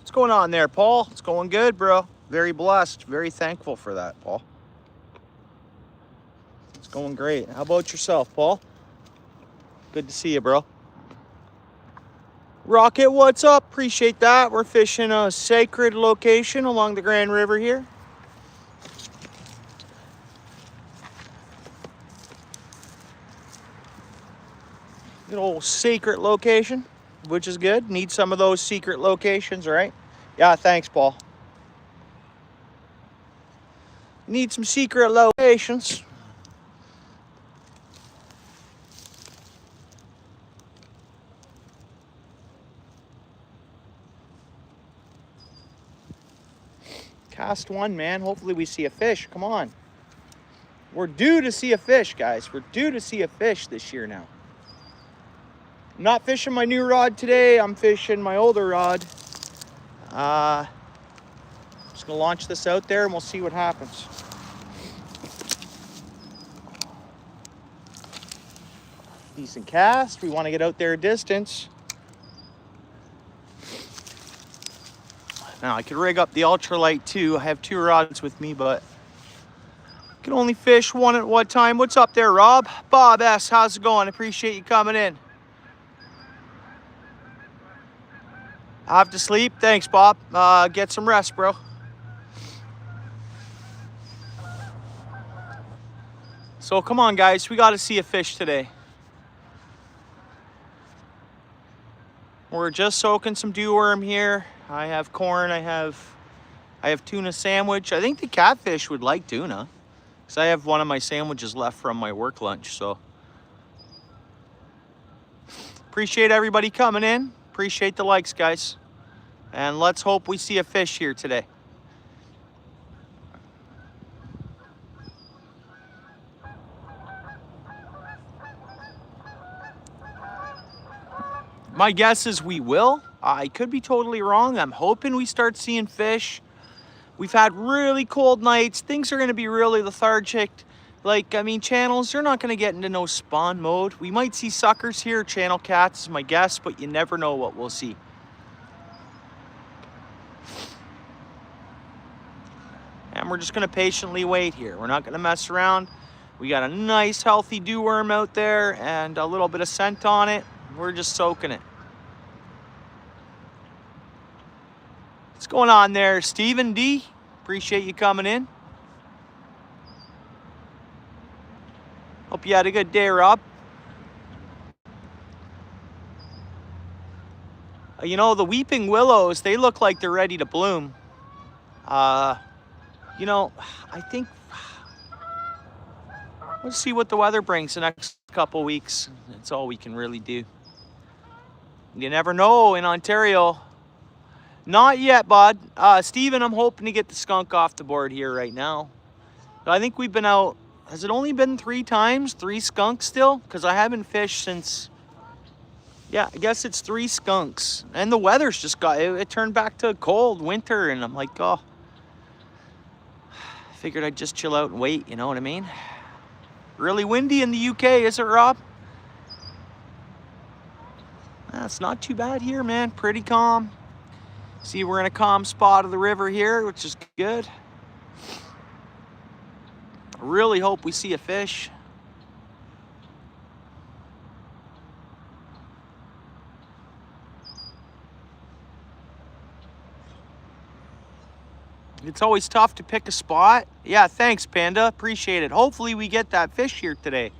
What's going on there, Paul? It's going good, bro. Very blessed. Very thankful for that, Paul. It's going great. How about yourself, Paul? Good to see you, bro. Rocket, what's up? Appreciate that. We're fishing a sacred location along the Grand River here. Good old secret location, which is good. Need some of those secret locations, right? Yeah, thanks, Paul. Need some secret locations. Cast one, man. Hopefully we see a fish. Come on. We're due to see a fish, guys. We're due to see a fish this year now. I'm not fishing my new rod today. I'm fishing my older rod. Just gonna launch this out there and we'll see what happens. Decent cast. We want to get out there a distance. Now I could rig up the ultralight too. I have two rods with me, but I can only fish one at one time. What's up there, Rob? Bob S, how's it going? Appreciate you coming in. I have to sleep. Thanks, Bob. Get some rest, bro. So come on, guys. We got to see a fish today. We're just soaking some dew worm here. I have corn. I have tuna sandwich. I think the catfish would like tuna, because I have one of my sandwiches left from my work lunch. So appreciate everybody coming in. Appreciate the likes, guys. And let's hope we see a fish here today. My guess is we will. I could be totally wrong. I'm hoping we start seeing fish. We've had really cold nights. Things are going to be really lethargic. Like, I mean, channels, they're not going to get into no spawn mode. We might see suckers here. Channel cats is my guess, but you never know what we'll see. And we're just going to patiently wait here. We're not going to mess around. We got a nice, healthy dew worm out there and a little bit of scent on it. We're just soaking it. What's going on there, Stephen D? Appreciate you coming in. Hope you had a good day, Rob. You know, the weeping willows, they look like they're ready to bloom. You know, I think let's see what the weather brings the next couple weeks. That's all we can really do. You never know in Ontario. Not yet, bud. Steven, I'm hoping to get the skunk off the board here right now. I think we've been out, has it only been 3 times? 3 skunks still? Because I haven't fished since, yeah, I guess it's 3 skunks. And the weather's just got, it turned back to cold winter, and I'm like, oh. I figured I'd just chill out and wait, you know what I mean? Really windy in the UK, is it, Rob? It's not too bad here, man. Pretty calm. See, we're in a calm spot of the river here, which is good. I really hope we see a fish. It's always tough to pick a spot. Yeah, thanks, Panda. Appreciate it. Hopefully we get that fish here today.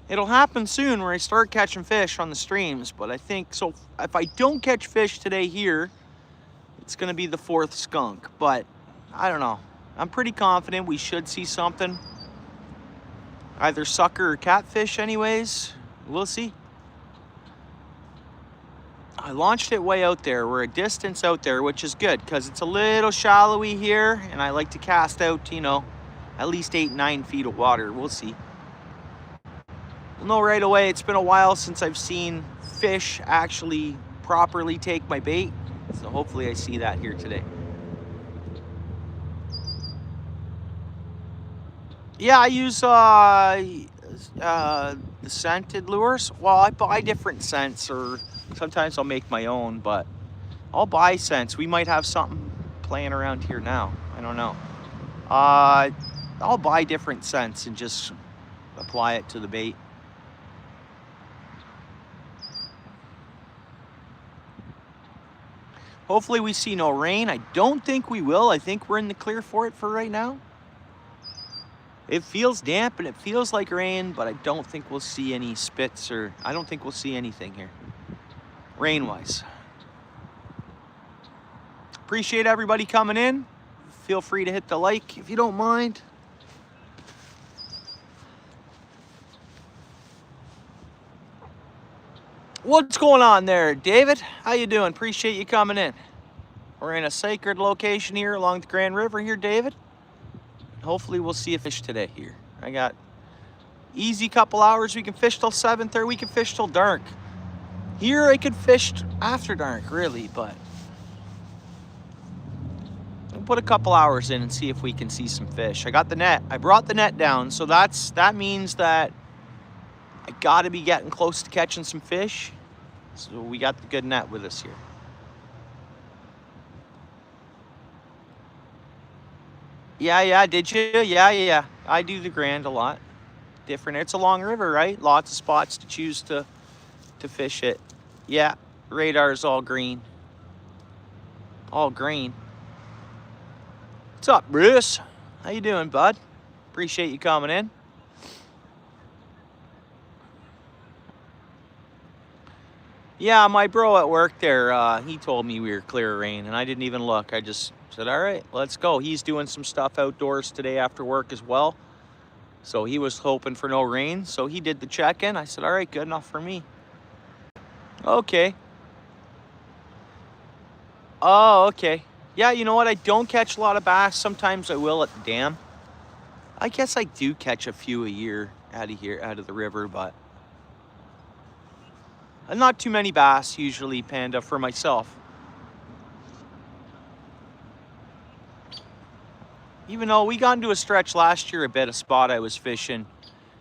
It'll happen soon where I start catching fish on the streams, but I think, so if I don't catch fish today here, it's gonna be the 4th skunk, but I don't know. I'm pretty confident we should see something. Either sucker or catfish anyways. We'll see. I launched it way out there. We're a distance out there, which is good because it's a little shallowy here, and I like to cast out, you know, at least 8-9 feet of water. We'll see. We'll know right away. It's been a while since I've seen fish actually properly take my bait, so hopefully I see that here today. Yeah, I use the scented lures. Well, I buy different scents, or sometimes I'll make my own, but I'll buy scents. We might have something playing around here now. I don't know. I'll buy different scents and just apply it to the bait. Hopefully we see no rain. I don't think we will. I think we're in the clear for it for right now. It feels damp and it feels like rain, but I don't think we'll see any spits, or I don't think we'll see anything here, rain-wise. Appreciate everybody coming in. Feel free to hit the like if you don't mind. What's going on there, David? How you doing? Appreciate you coming in. We're in a sacred location here along the Grand River here, David. Hopefully we'll see a fish today here. I got easy couple hours. We can fish till 7:30. We can fish till dark. Here I could fish after dark, really, but we'll put a couple hours in and see if we can see some fish. I got the net. I brought the net down, so that means that I gotta be getting close to catching some fish. So we got the good net with us here. Yeah, did you? Yeah. I do the Grand a lot. Different. It's a long river, right? Lots of spots to choose to fish it. Yeah, radar's all green. All green. What's up, Bruce? How you doing, bud? Appreciate you coming in. Yeah, my bro at work there, he told me we were clear of rain, and I didn't even look. I just said, all right, let's go. He's doing some stuff outdoors today after work as well. So he was hoping for no rain. So he did the check-in. I said, all right, good enough for me. Okay. Oh, okay. Yeah, you know what? I don't catch a lot of bass. Sometimes I will at the dam. I guess I do catch a few a year out of the river, but not too many bass usually, Panda, for myself. Even though we got into a stretch last year, a bit, a spot I was fishing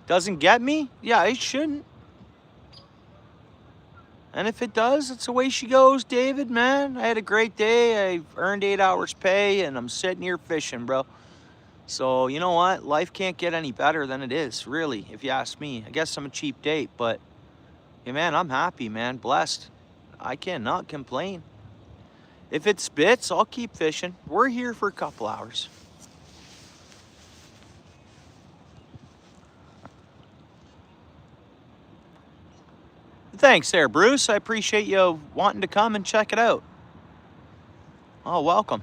doesn't get me, yeah, it shouldn't. And if it does, it's the way she goes, David, man. I had a great day. I earned 8 hours pay, and I'm sitting here fishing, bro. So, you know what? Life can't get any better than it is, really, if you ask me. I guess I'm a cheap date, but, yeah, man, I'm happy, man. Blessed. I cannot complain. If it spits, I'll keep fishing. We're here for a couple hours. Thanks there, Bruce. I appreciate you wanting to come and check it out. Oh, welcome.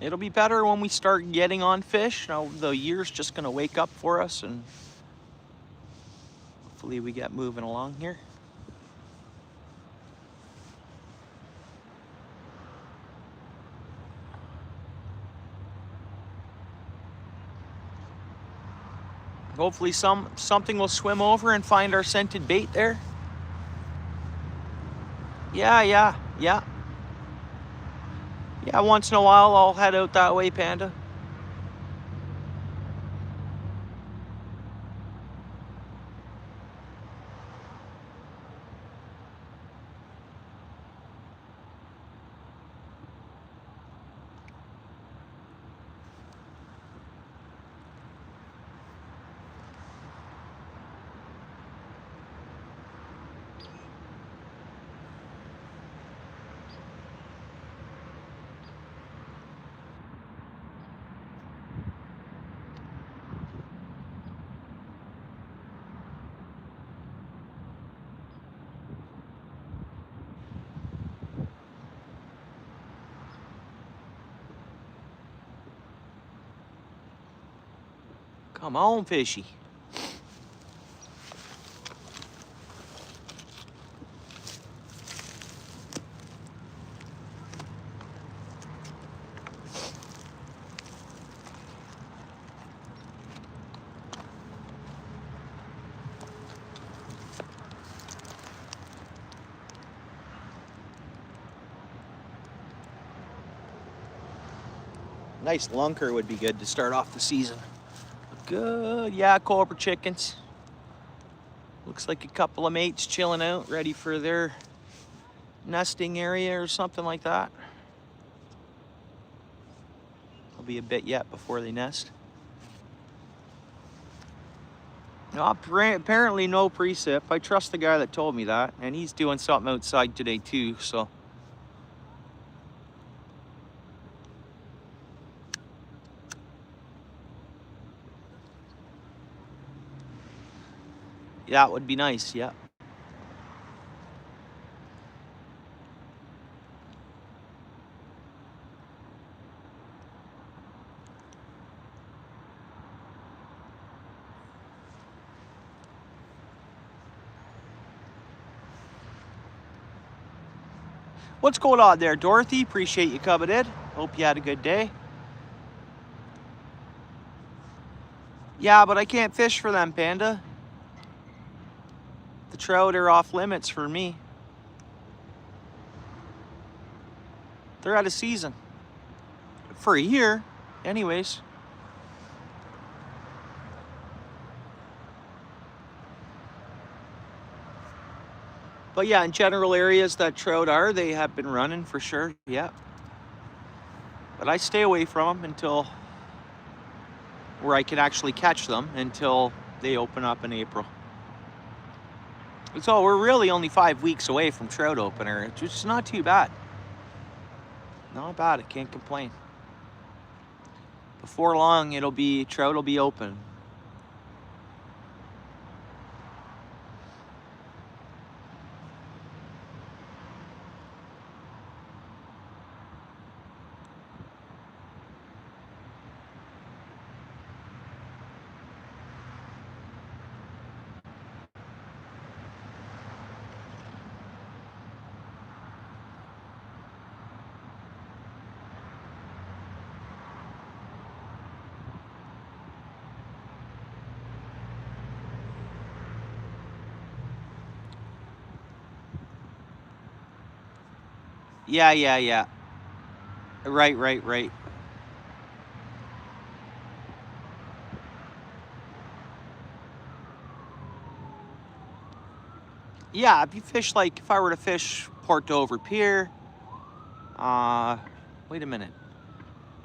It'll be better when we start getting on fish. Now, the year's just going to wake up for us, and hopefully we get moving along here. Hopefully something will swim over and find our scented bait there. Yeah. Yeah, once in a while I'll head out that way, Panda. Come on, fishy. Nice lunker would be good to start off the season. Good, yeah, cobra chickens. Looks like a couple of mates chilling out, ready for their nesting area or something like that. It'll be a bit yet before they nest. No, apparently no precip. I trust the guy that told me that, and he's doing something outside today too, so. Yeah, it would be nice, yeah. What's going on there, Dorothy? Appreciate you coming in. Hope you had a good day. Yeah, but I can't fish for them, Panda. The trout are off limits for me. They're out of season. For a year, anyways. But yeah, in general areas that trout are, they have been running for sure, yeah. But I stay away from them until where I can actually catch them until they open up in April. So we're really only 5 weeks away from trout opener, which is not too bad. Not bad, I can't complain. Before long, trout will be open. Yeah. Right. Yeah, if you fish if I were to fish Port Dover Pier, wait a minute.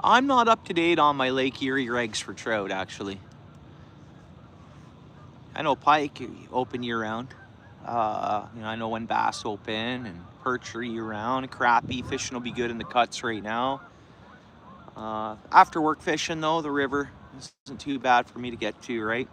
I'm not up to date on my Lake Erie regs for trout, actually. I know pike open year round. I know when bass open and perch are year round. Crappie fishing will be good in the cuts right now. After work fishing though, the river isn't too bad for me to get to, right?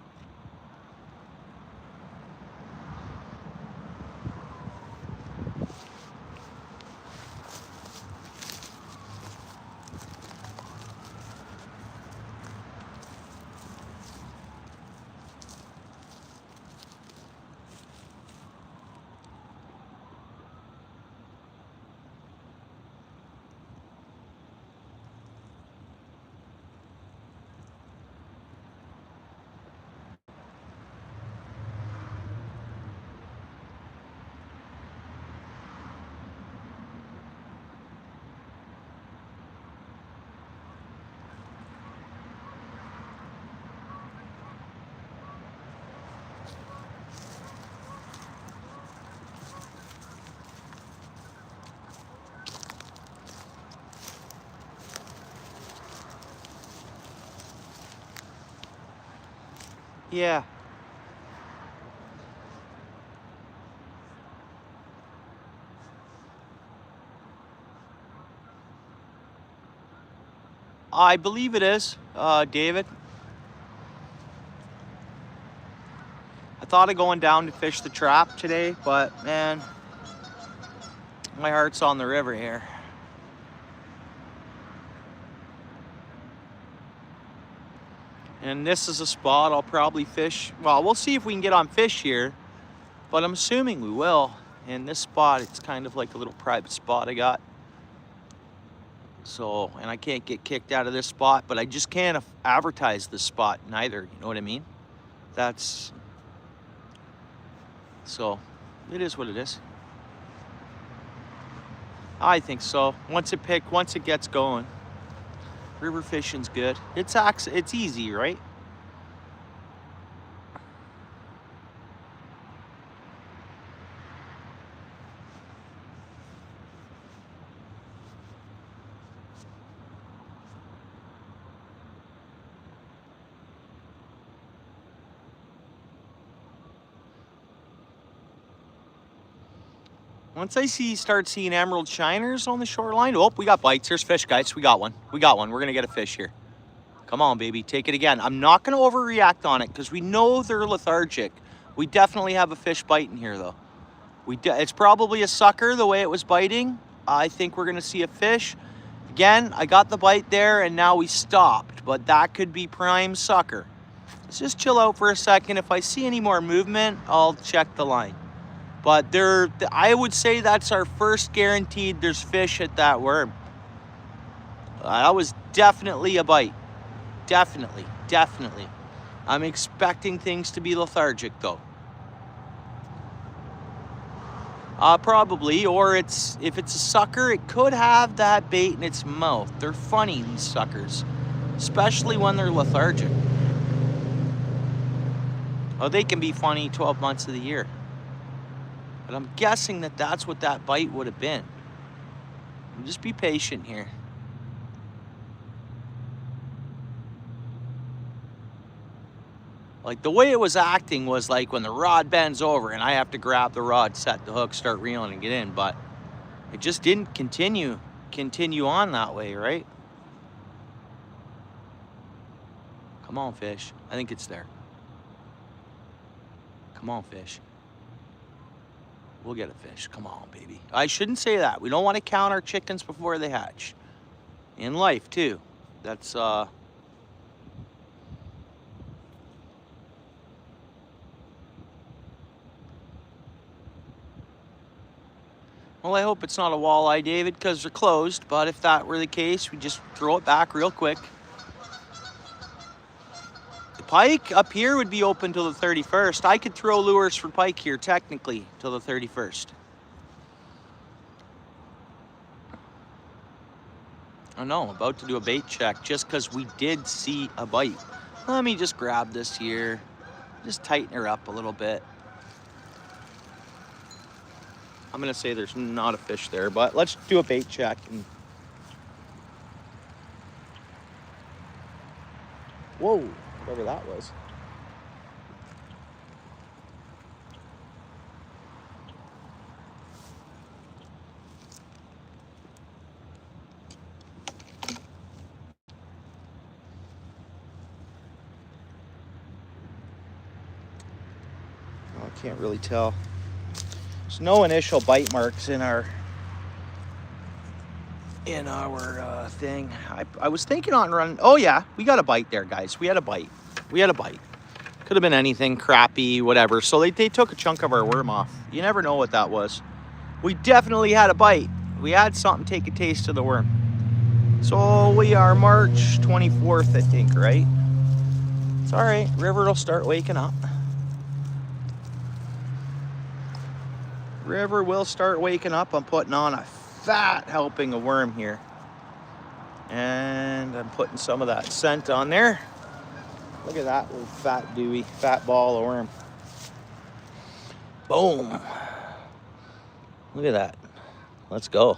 Yeah. I believe it is, David. I thought of going down to fish the trap today, but man, my heart's on the river here. And this is a spot I'll probably fish. Well, we'll see if we can get on fish here, but I'm assuming we will. And this spot, it's kind of like a little private spot I got. So, and I can't get kicked out of this spot, but I just can't advertise this spot neither, you know what I mean? So, it is what it is. I think so. Once it gets going, river fishing's good. It's easy, right? Once I start seeing emerald shiners on the shoreline, oh, we got bites. There's fish, guys. We got one. We got one. We're going to get a fish here. Come on, baby. Take it again. I'm not going to overreact on it because we know they're lethargic. We definitely have a fish biting here, though. It's probably a sucker the way it was biting. I think we're going to see a fish. Again, I got the bite there, and now we stopped. But that could be prime sucker. Let's just chill out for a second. If I see any more movement, I'll check the line. But I would say that's our first guaranteed there's fish at that worm. That was definitely a bite. Definitely, definitely. I'm expecting things to be lethargic though. Probably, or if it's a sucker, it could have that bait in its mouth. They're funny, these suckers, especially when they're lethargic. Oh, they can be funny 12 months of the year. But I'm guessing that that's what that bite would have been. Just be patient here. Like the way it was acting was like when the rod bends over and I have to grab the rod, set the hook, start reeling and get in, but it just didn't continue on that way, right? Come on, fish. I think it's there. Come on, fish. We'll get a fish. Come on, baby. I shouldn't say that. We don't want to count our chickens before they hatch. In life, too. That's, Well, I hope it's not a walleye, David, because they're closed. But if that were the case, we just throw it back real quick. The pike up here would be open till the 31st. I could throw lures for pike here, technically, till the 31st. I know, I'm about to do a bait check just because we did see a bite. Let me just grab this here. Just tighten her up a little bit. I'm gonna say there's not a fish there, but let's do a bait check. Whoa, whatever that was. Oh, I can't really tell. There's no initial bite marks in our thing. I was thinking on running. Oh yeah, we got a bite there, guys. We had a bite. Could have been anything, crappie, whatever. So they took a chunk of our worm off. You never know what that was. We definitely had a bite. We had something take a taste of the worm. So we are March 24th, I think, right? It's all right. River will start waking up. River will start waking up. I'm putting on a fat helping of worm here. And I'm putting some of that scent on there. Look at that little fat ball of worm. Boom. Look at that. Let's go.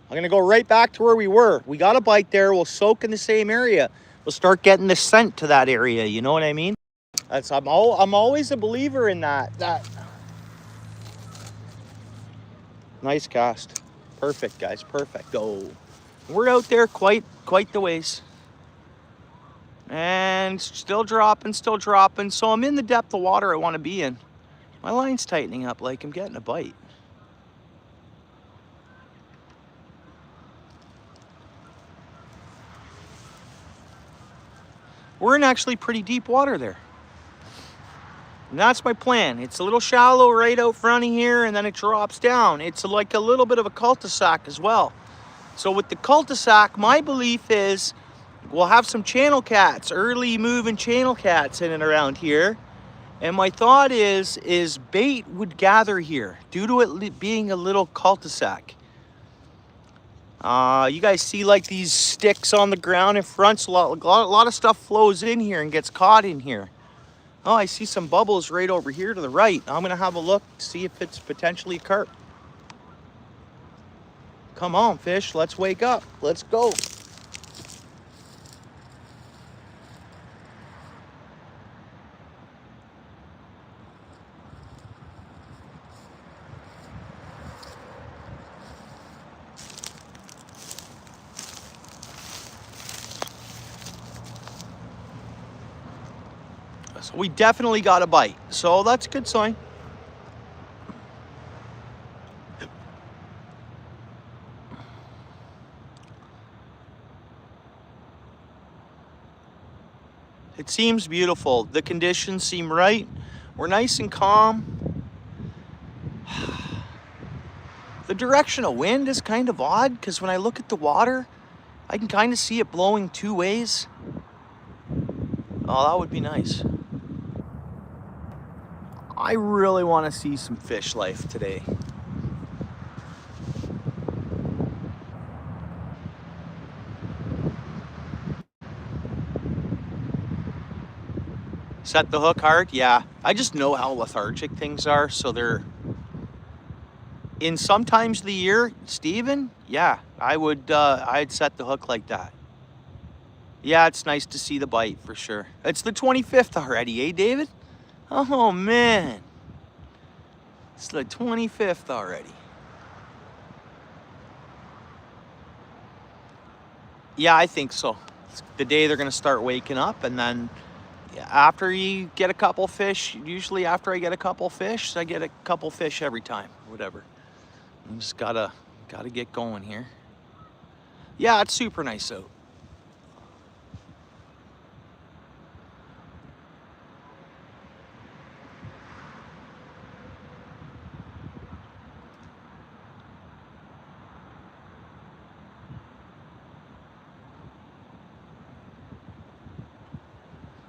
I'm gonna go right back to where we were. We got a bite there. We'll soak in the same area. We'll start getting the scent to that area. You know what I mean? I'm always a believer in that. Nice cast. Perfect, guys. Perfect. Oh, we're out there quite the ways. And still dropping. So I'm in the depth of water I want to be in. My line's tightening up like I'm getting a bite. We're in actually pretty deep water there. And that's my plan. It's a little shallow right out front of here, and then it drops down. It's like a little bit of a cul-de-sac as well. So with the cul-de-sac, my belief is we'll have some channel cats, early moving channel cats in and around here. And my thought is bait would gather here due to it being a little cul-de-sac. You guys see like these sticks on the ground in front? So a lot of stuff flows in here and gets caught in here. Oh, I see some bubbles right over here to the right. I'm gonna have a look, see if it's potentially carp. Come on, fish, let's wake up. Let's go. So we definitely got a bite. So that's a good sign. It seems beautiful. The conditions seem right. We're nice and calm. The direction of wind is kind of odd because when I look at the water, I can kind of see it blowing two ways. Oh, that would be nice. I really want to see some fish life today. Set the hook hard? Yeah. I just know how lethargic things are, so they're... In some times of the year, Steven, yeah, I'd set the hook like that. Yeah, it's nice to see the bite for sure. It's the 25th already, eh, David? Oh, man. It's the 25th already. Yeah, I think so. It's the day they're going to start waking up, and then after you get a couple fish, usually after I get a couple fish, I get a couple fish every time, whatever. I'm just gotta get going here. Yeah, it's super nice out.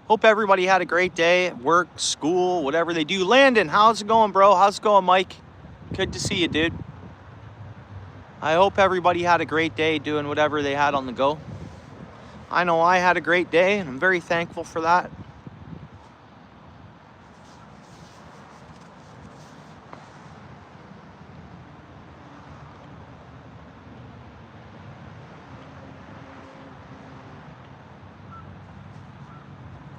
Hope everybody had a great day at work, school, whatever they do. Landon, how's it going, bro? How's it going, Mike? Good to see you, dude. I hope everybody had a great day doing whatever they had on the go. I know I had a great day, and I'm very thankful for that.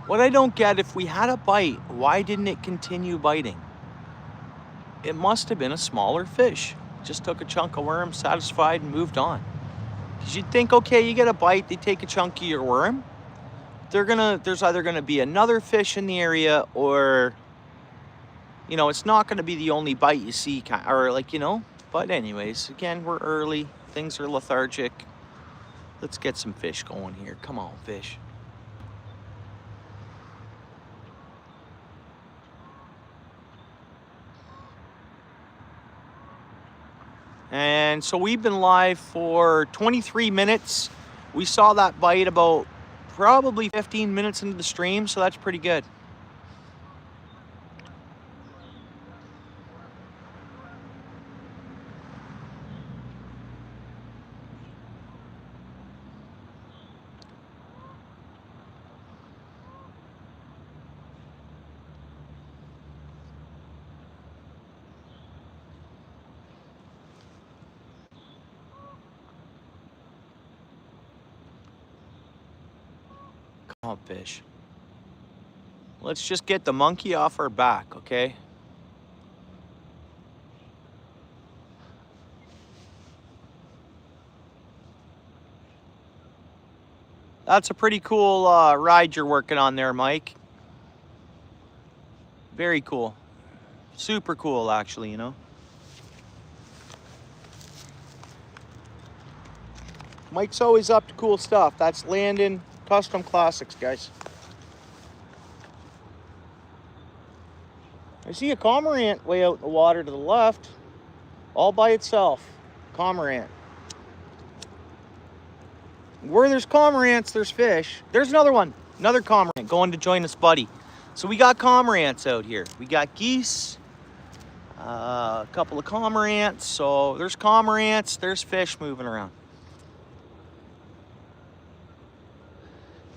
What I don't get, if we had a bite, why didn't it continue biting? It must have been a smaller fish. Just took a chunk of worm, satisfied, and moved on. Because you'd think, okay, you get a bite, they take a chunk of your worm. There's either gonna be another fish in the area, or, you know, it's not gonna be the only bite you see, or like, you know. But anyways, again, we're early, things are lethargic. Let's get some fish going here. Come on, fish. And so we've been live for 23 minutes. We saw that bite about probably 15 minutes into the stream, so that's pretty good. Come on, fish. Let's just get the monkey off our back, okay? That's a pretty cool ride you're working on there, Mike. Very cool. Super cool, actually, you know? Mike's always up to cool stuff. That's Landon Custom Classics, guys. I see a cormorant way out in the water to the left, all by itself. Cormorant. Where there's cormorants, there's fish. There's another one, another cormorant going to join us, buddy. So we got cormorants out here. We got geese, a couple of cormorants. So there's cormorants, there's fish moving around.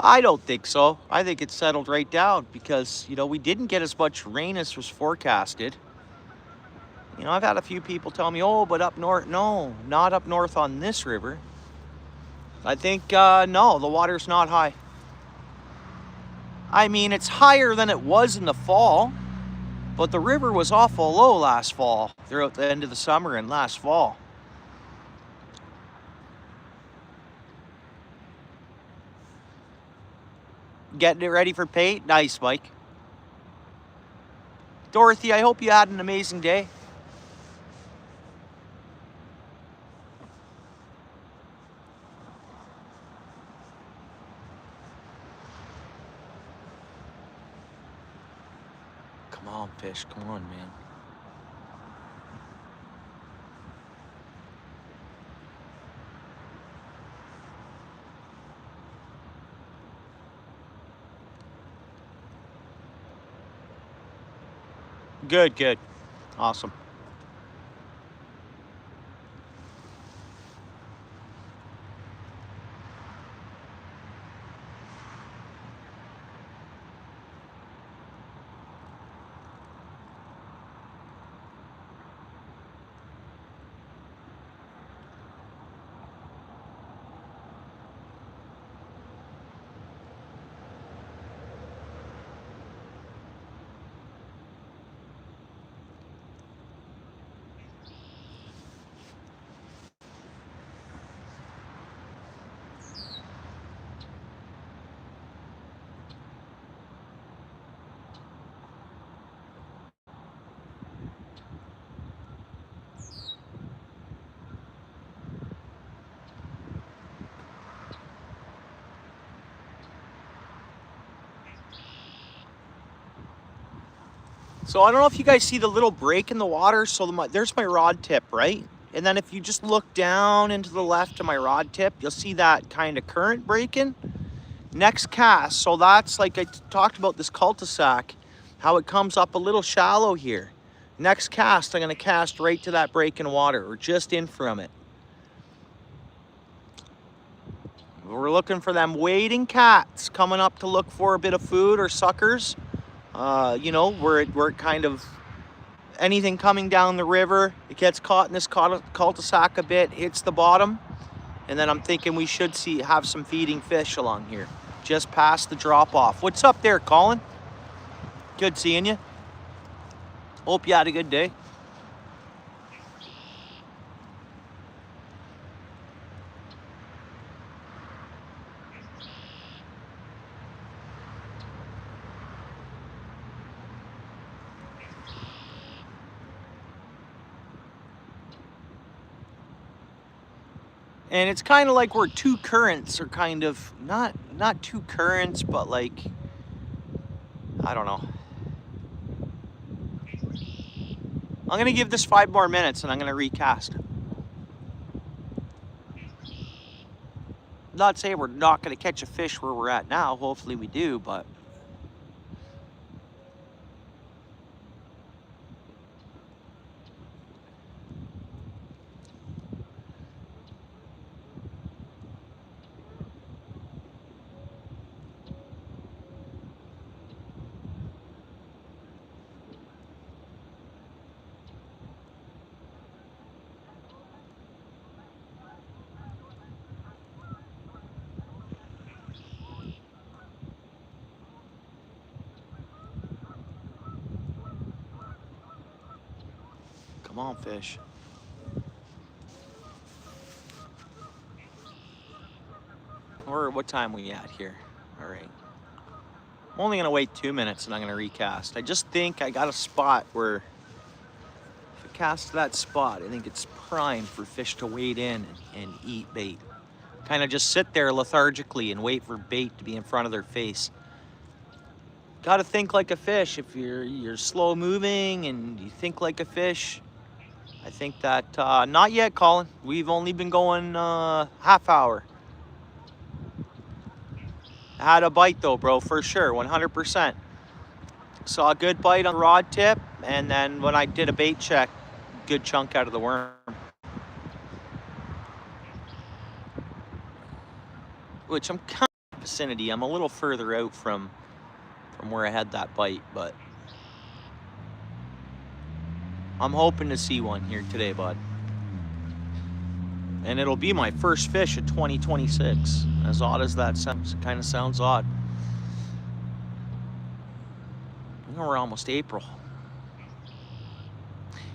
I don't think so. I think it's settled right down because, you know, we didn't get as much rain as was forecasted. You know, I've had a few people tell me, oh, but up north. No, not up north on this river. I think, no, the water's not high. I mean, it's higher than it was in the fall, but the river was awful low last fall, throughout the end of the summer and last fall. Getting it ready for paint? Nice, Mike. Dorothy, I hope you had an amazing day. Come on, fish. Come on, man. Good, good. Awesome. So I don't know if you guys see the little break in the water. So there's my rod tip, right? And then if you just look down into the left of my rod tip, you'll see that kind of current breaking. Next cast, so that's like I talked about this cul-de-sac, how it comes up a little shallow here. Next cast, I'm gonna cast right to that break in water or just in from it. We're looking for them wading cats coming up to look for a bit of food or suckers. You know, where it kind of, anything coming down the river, it gets caught in this cul-de-sac a bit, hits the bottom, and then I'm thinking we should have some feeding fish along here, just past the drop-off. What's up there, Colin? Good seeing you. Hope you had a good day. And it's kind of like where two currents are kind of, not two currents, but like, I don't know. I'm going to give this 5 more minutes and I'm going to recast. Not saying we're not going to catch a fish where we're at now. Hopefully we do, but come on, fish. Or what time are we at here? All right. I'm only going to wait 2 minutes and I'm going to recast. I just think I got a spot where if I cast that spot, I think it's prime for fish to wade in and eat bait. Kind of just sit there lethargically and wait for bait to be in front of their face. Got to think like a fish. If you're slow moving and you think like a fish, I think that, not yet, Colin. We've only been going half hour. Had a bite though, bro, for sure, 100%. Saw a good bite on the rod tip, and then when I did a bait check, good chunk out of the worm. Which I'm kind of vicinity. I'm a little further out from where I had that bite, but I'm hoping to see one here today, bud. And it'll be my first fish of 2026. As odd as that sounds, it kind of sounds odd. You know, we're almost April.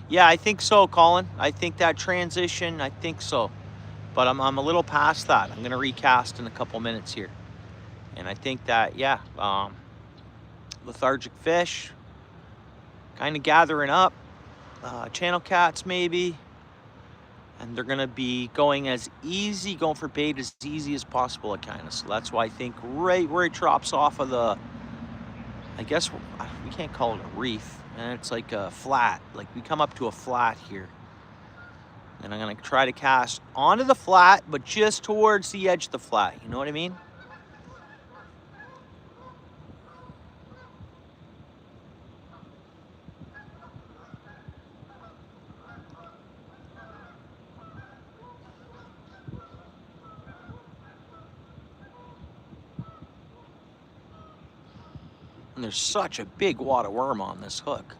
Yeah, I think so, Colin. I think that transition, I think so. But I'm a little past that. I'm gonna recast in a couple minutes here. And I think that, yeah, lethargic fish, kind of gathering up. Channel cats maybe. And they're gonna be going for bait as easy as possible at kind of. So that's why I think right where it drops off of the, I guess we can't call it a reef, and it's like a flat. Like we come up to a flat here. And I'm gonna try to cast onto the flat, but just towards the edge of the flat. You know what I mean? And there's such a big wad of worm on this hook.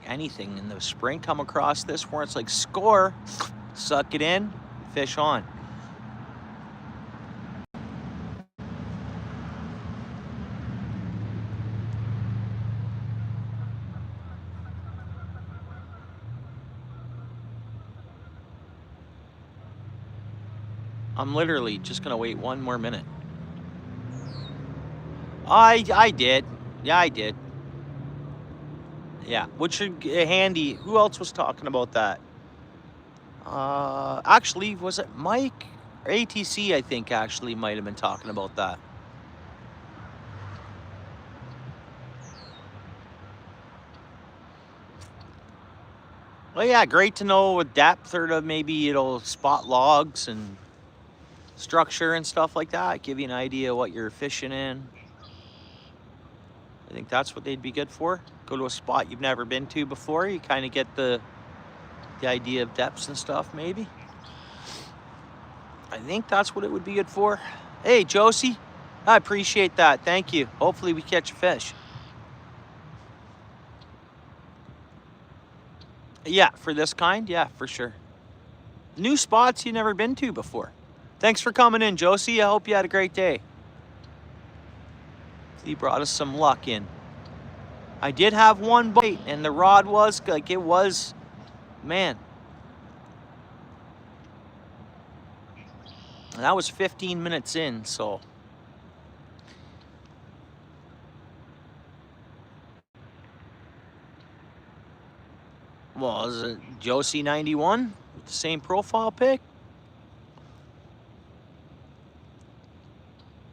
Anything in the spring come across this where it's like score, suck it in, fish on. I'm literally just gonna wait one more minute. I did. Yeah, I did. Yeah, which is handy. Who else was talking about that? Actually, was it Mike? Or ATC, I think, actually might have been talking about that. Well, yeah, great to know with depth, or to maybe it'll spot logs and structure and stuff like that. Give you an idea what you're fishing in. I think that's what they'd be good for. Go to a spot you've never been to before. You kind of get the idea of depths and stuff, maybe. I think that's what it would be good for. Hey, Josie, I appreciate that. Thank you. Hopefully we catch a fish. Yeah, for this kind, yeah, for sure. New spots you've never been to before. Thanks for coming in, Josie. I hope you had a great day. He brought us some luck in. I did have one bite, and the rod was like, it was, man. And that was 15 minutes in, so. Well, is it Josie 91 with the same profile pic?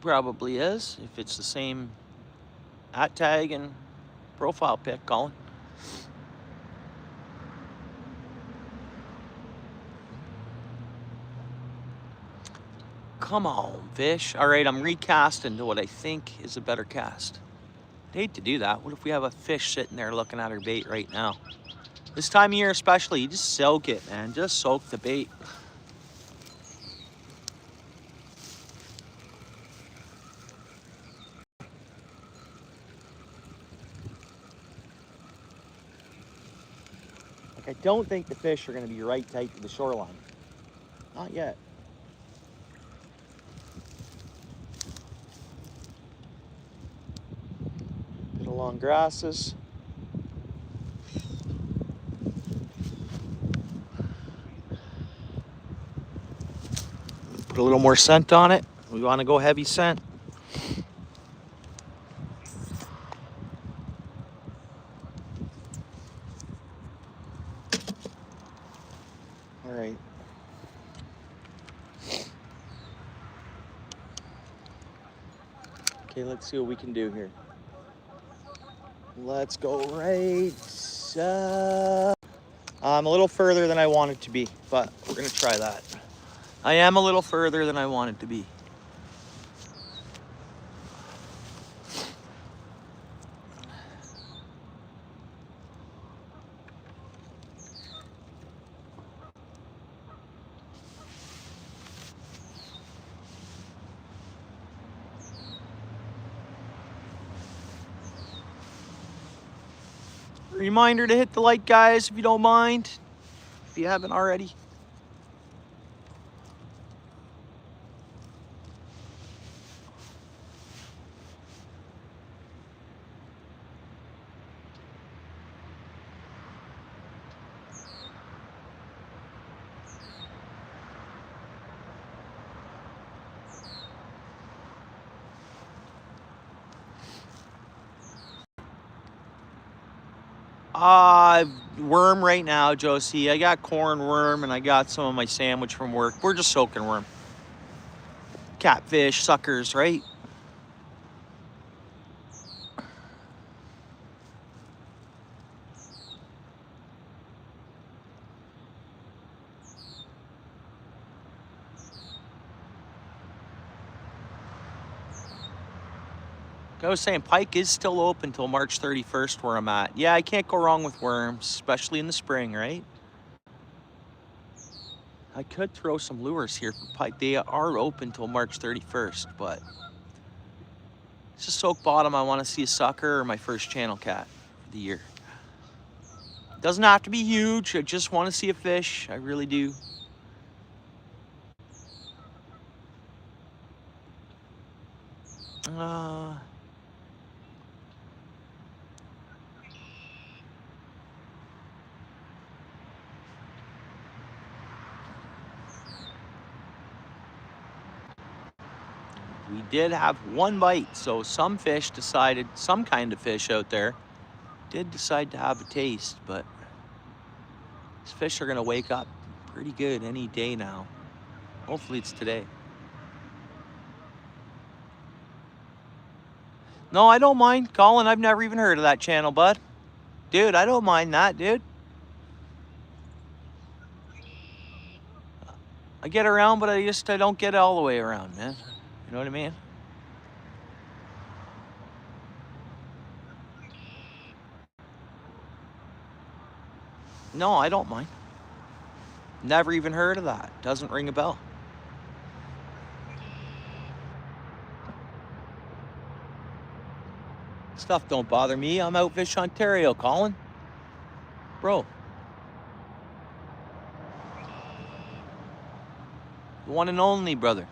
Probably is, if it's the same at tag and profile pic, Colin. Come on, fish. All right, I'm recasting to what I think is a better cast. I'd hate to do that. What if we have a fish sitting there looking at her bait right now? This time of year especially, you just soak it, man. Just soak the bait. Like, I don't think the fish are going to be right tight to the shoreline. Not yet. Bit of long grasses. Put a little more scent on it. We want to go heavy scent. All right. Okay, let's see what we can do here. Let's go right. I'm a little further than I wanted to be, but we're gonna try that. I am a little further than I wanted to be. Reminder to hit the like, guys, if you don't mind, if you haven't already. Worm right now, Josie. I got corn worm and I got some of my sandwich from work. We're just soaking worm. Catfish, suckers, right? I was saying pike is still open till March 31st where I'm at. Yeah, I can't go wrong with worms, especially in the spring, right? I could throw some lures here for pike. They are open till March 31st, but it's a soak bottom. I want to see a sucker or my first channel cat for the year. Doesn't have to be huge. I just want to see a fish. I really do. We did have one bite, so some fish decided, some kind of fish out there did decide to have a taste, but these fish are gonna wake up pretty good any day now. Hopefully it's today. No, I don't mind. Colin, I've never even heard of that channel, bud. Dude, I don't mind that, dude. I get around, but I don't get all the way around, man. You know what I mean? No, I don't mind. Never even heard of that. Doesn't ring a bell. Stuff don't bother me. I'm OUTFISH Ontario, Colin. Bro. The one and only, brother.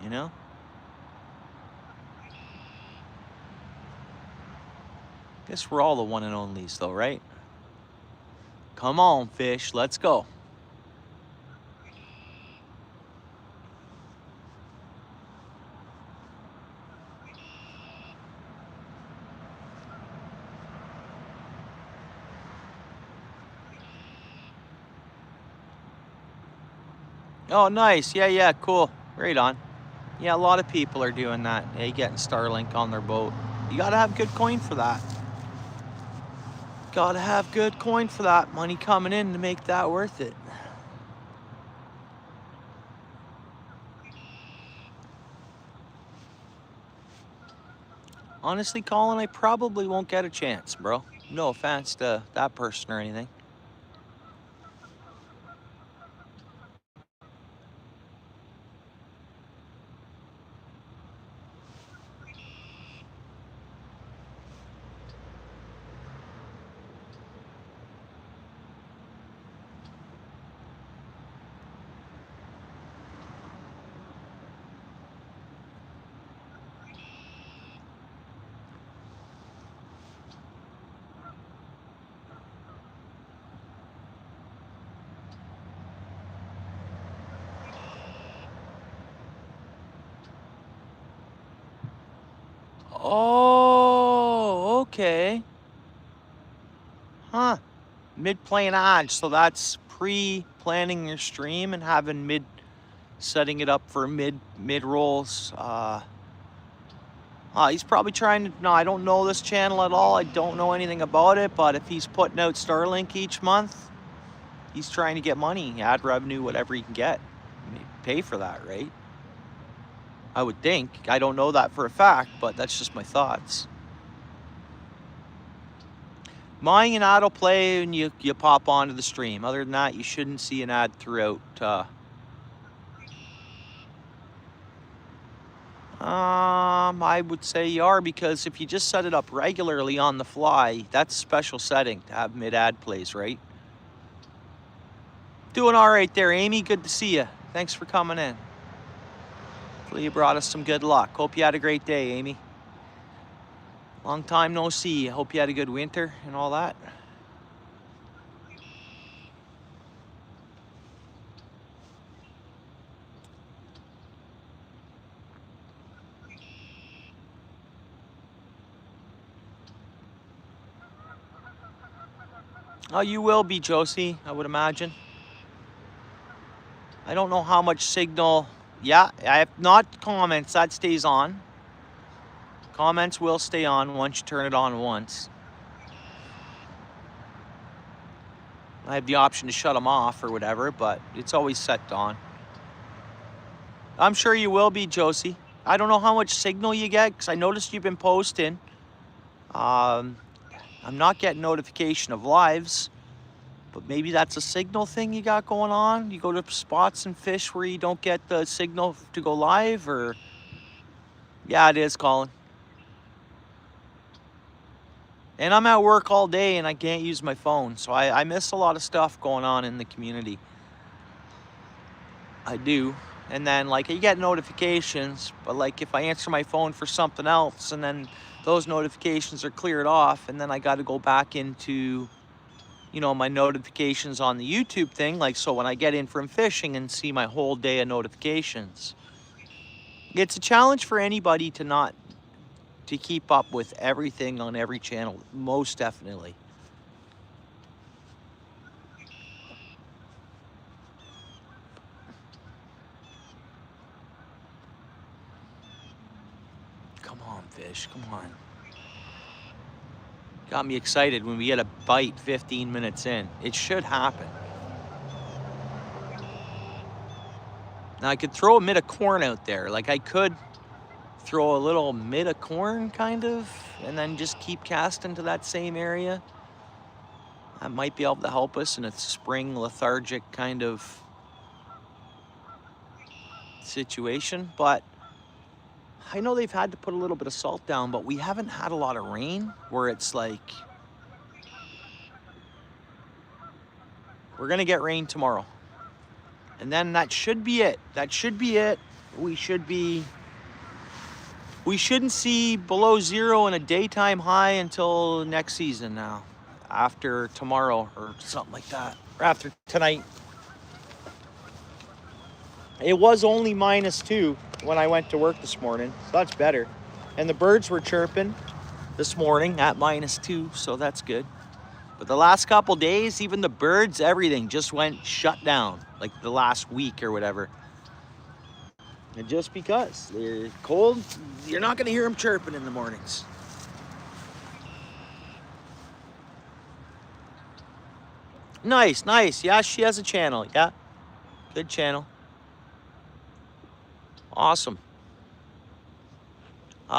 You know? Guess we're all the one and onlys though, right? Come on, fish. Let's go. Oh, nice. Yeah, cool. Right on. Yeah, a lot of people are doing that. Hey, getting Starlink on their boat. You gotta have good coin for that. Gotta have good coin for that. Money coming in to make that worth it. Honestly, Colin, I probably won't get a chance, bro. No offense to that person or anything. Oh, okay. Huh. Mid-plane odds. So that's pre-planning your stream and having setting it up for mid rolls. He's probably trying to. No, I don't know this channel at all. I don't know anything about it. But if he's putting out Starlink each month, he's trying to get money, ad revenue, whatever he can get. Pay for that, right? I would think. I don't know that for a fact, but that's just my thoughts. Mine and autoplay and you pop onto the stream. Other than that, you shouldn't see an ad throughout. I would say you are, because if you just set it up regularly on the fly, that's a special setting to have mid-ad plays, right? Doing all right there, Amy. Good to see you. Thanks for coming in. Hopefully you brought us some good luck. Hope you had a great day, Amy. Long time no see. Hope you had a good winter and all that. Oh, you will be, Josie, I would imagine. I don't know how much signal. Yeah, I have not comments. That stays on. Comments will stay on once you turn it on once. I have the option to shut them off or whatever, but it's always set on. I'm sure you will be, Josie. I don't know how much signal you get because I noticed you've been posting. I'm not getting notification of lives, but maybe that's a signal thing you got going on. You go to spots and fish where you don't get the signal to go live, or... Yeah, it is, Colin. And I'm at work all day and I can't use my phone, so I miss a lot of stuff going on in the community. I do. And then, like, you get notifications, but like if I answer my phone for something else and then those notifications are cleared off, and then I got to go back into, you know, my notifications on the YouTube thing, like, so when I get in from fishing and see my whole day of notifications. It's a challenge for anybody to keep up with everything on every channel, most definitely. Come on, fish, come on. Got me excited when we get a bite 15 minutes in. It should happen. Now I could throw a mid of corn out there. Like I could throw a little mid of corn kind of, and then just keep casting to that same area. That might be able to help us in a spring lethargic kind of situation, but I know they've had to put a little bit of salt down, but we haven't had a lot of rain where it's like, we're gonna get rain tomorrow. And then that should be it. That should be it. We shouldn't see below zero in a daytime high until next season now. After tomorrow or something like that. Or after tonight. It was only -2 when I went to work this morning, so that's better. And the birds were chirping this morning at -2, so that's good. But the last couple days, even the birds, everything just went shut down, like the last week or whatever. And just because they're cold, you're not gonna hear them chirping in the mornings. Nice, nice. Yeah, she has a channel. Yeah, good channel. Awesome.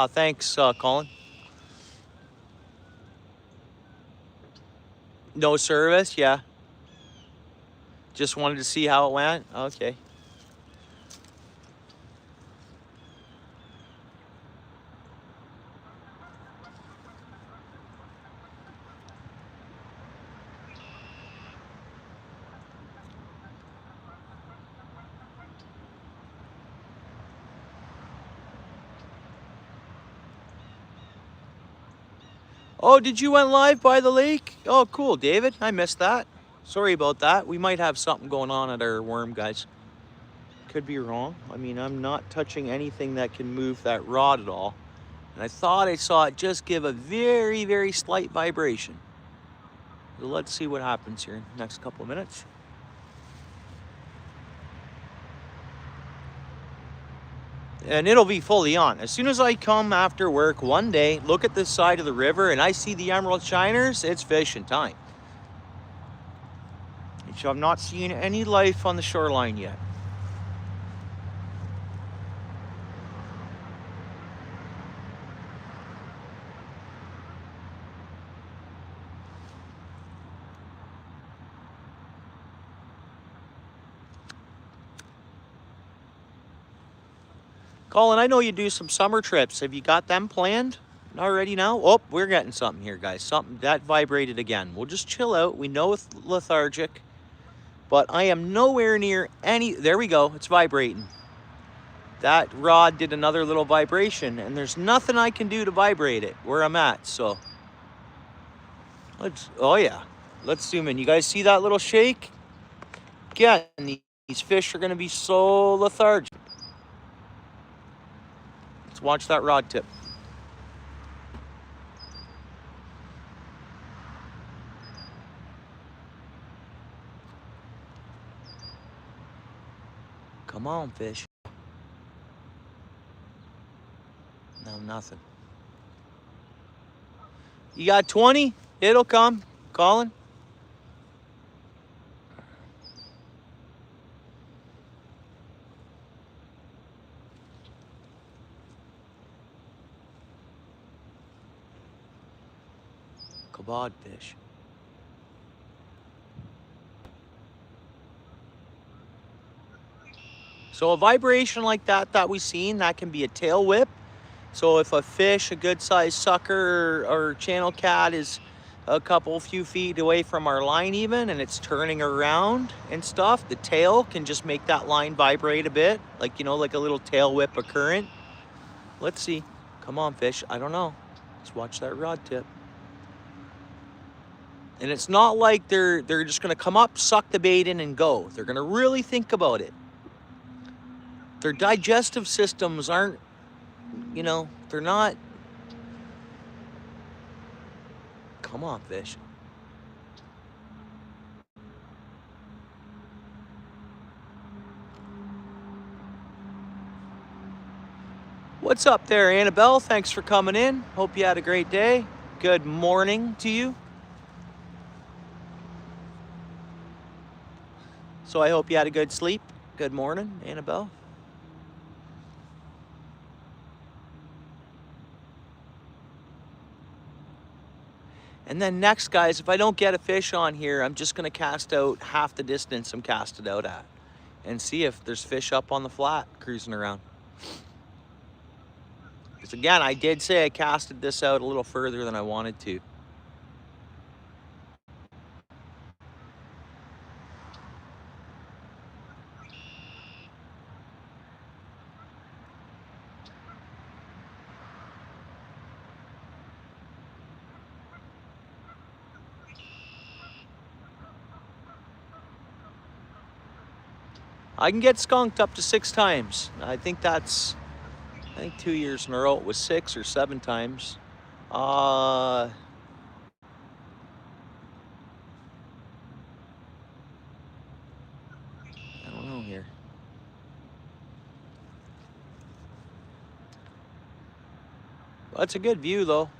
Thanks, Colin. No service, yeah. Just wanted to see how it went. Okay. Oh, did you went live by the lake? Oh, cool, David. I missed that. Sorry about that. We might have something going on at our worm, guys. Could be wrong. I mean, I'm not touching anything that can move that rod at all. And I thought I saw it just give a very, very slight vibration. So let's see what happens here in the next couple of minutes. And it'll be fully on. As soon as I come after work one day, look at this side of the river, and I see the emerald shiners, it's fishing time. So I'm not seeing any life on the shoreline yet. Colin, I know you do some summer trips. Have you got them planned already now? Oh, we're getting something here, guys. Something that vibrated again. We'll just chill out. We know it's lethargic, but I am nowhere near any... There we go. It's vibrating. That rod did another little vibration, and there's nothing I can do to vibrate it where I'm at, so... Oh, yeah. Let's zoom in. You guys see that little shake? Again, these fish are going to be so lethargic. Let's watch that rod tip. Come on, fish. No, nothing. You got 20? It'll come. Colin? Kabod fish. So a vibration like that we've seen, that can be a tail whip. So if a fish, a good sized sucker or channel cat is a few feet away from our line even, and it's turning around and stuff, the tail can just make that line vibrate a bit, like, you know, like a little tail whip of current. Let's see. Come on, fish. I don't know. Let's watch that rod tip. And it's not like they're just gonna come up, suck the bait in and go. They're gonna really think about it. Their digestive systems aren't, you know, they're not. Come on, fish. What's up there, Annabelle? Thanks for coming in. Hope you had a great day. Good morning to you. So I hope you had a good sleep. Good morning, Annabelle. And then next, guys, if I don't get a fish on here, I'm just gonna cast out half the distance I'm casted out at and see if there's fish up on the flat cruising around. Because again, I did say I casted this out a little further than I wanted to. I can get skunked up to 6 times. I think 2 years in a row it was 6 or 7 times. I don't know here. That's a good view though.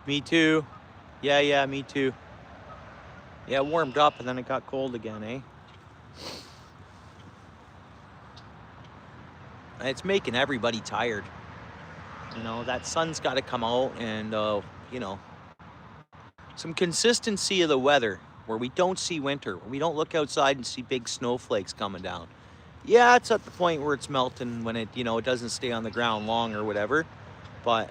Me too. Yeah, me too. Yeah, it warmed up and then it got cold again, eh? It's making everybody tired. You know, that sun's got to come out and, you know, some consistency of the weather where we don't see winter, where we don't look outside and see big snowflakes coming down. Yeah, it's at the point where it's melting when it, you know, it doesn't stay on the ground long or whatever, but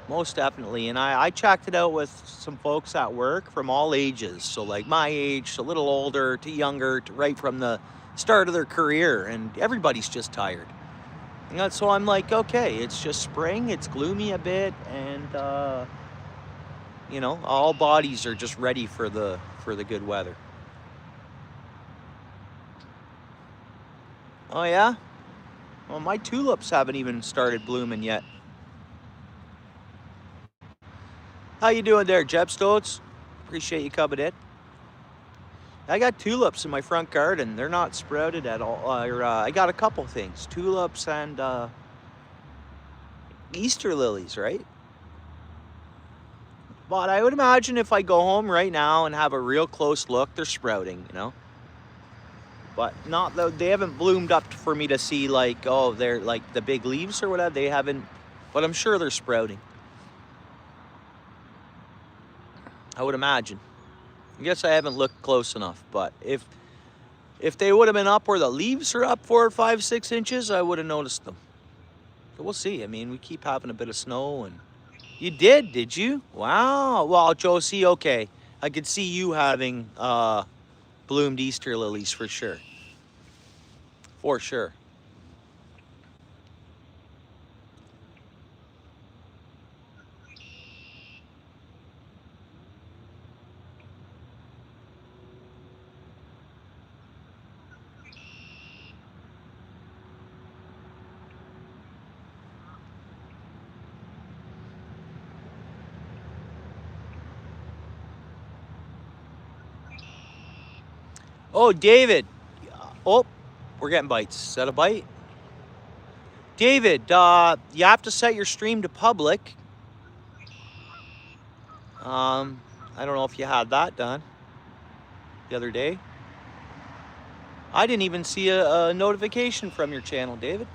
most definitely. And I checked it out with some folks at work from all ages. So like my age, a little older to younger, to right from the start of their career, and everybody's just tired. And so I'm like, okay, it's just spring, it's gloomy a bit, and you know, all bodies are just ready for the good weather. Oh yeah? Well, my tulips haven't even started blooming yet. How you doing there, Jeb Stoats? Appreciate you coming in. I got tulips in my front garden. They're not sprouted at all. I got a couple things. Tulips and Easter lilies, right? But I would imagine if I go home right now and have a real close look, they're sprouting, you know? But not though, they haven't bloomed up for me to see like, oh, they're like the big leaves or whatever. They haven't, but I'm sure they're sprouting. I would imagine. I guess I haven't looked close enough, but if they would have been up where the leaves are up 4 or 5, 6 inches, I would have noticed them. But we'll see. I mean, we keep having a bit of snow. And you did you? Wow. Well, Josie, okay. I could see you having bloomed Easter lilies for sure. For sure. Oh, David. Oh, we're getting bites. Is that a bite? David, you have to set your stream to public. I don't know if you had that done the other day. I didn't even see a notification from your channel, David.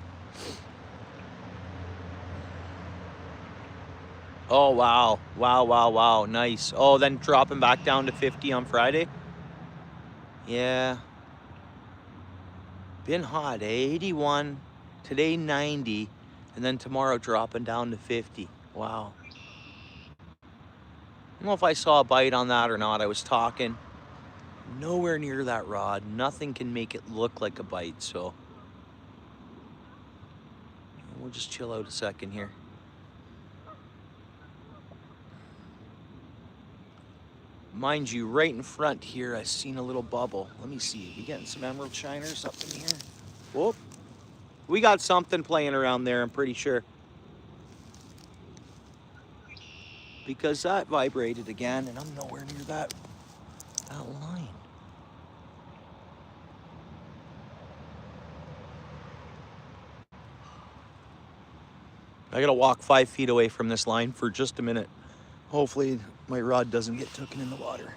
Oh, wow. Wow. Nice. Oh, then dropping back down to 50 on Friday? Yeah. Been hot, eh? 81. Today, 90. And then tomorrow dropping down to 50. Wow. I don't know if I saw a bite on that or not. I was talking. Nowhere near that rod. Nothing can make it look like a bite, so we'll just chill out a second here. Mind you, right in front here, I seen a little bubble. Let me see. We getting some emerald shiners up in here? Whoop. We got something playing around there, I'm pretty sure. Because that vibrated again, and I'm nowhere near that line. I gotta walk 5 feet away from this line for just a minute. Hopefully my rod doesn't get taken in the water.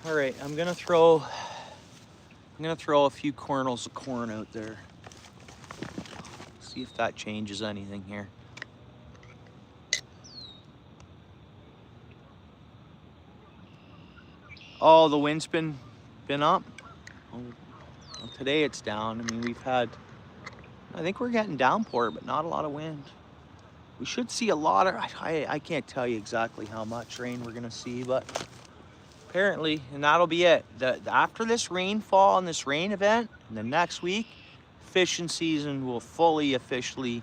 All right, I'm gonna throw a few kernels of corn out there. See if that changes anything here. Oh, the wind's been up. Well, today it's down. I mean, I think we're getting downpour, but not a lot of wind. We should see a lot of, I can't tell you exactly how much rain we're gonna see, but apparently, and that'll be it. After this rainfall and this rain event, and the next week, fishing season will fully, officially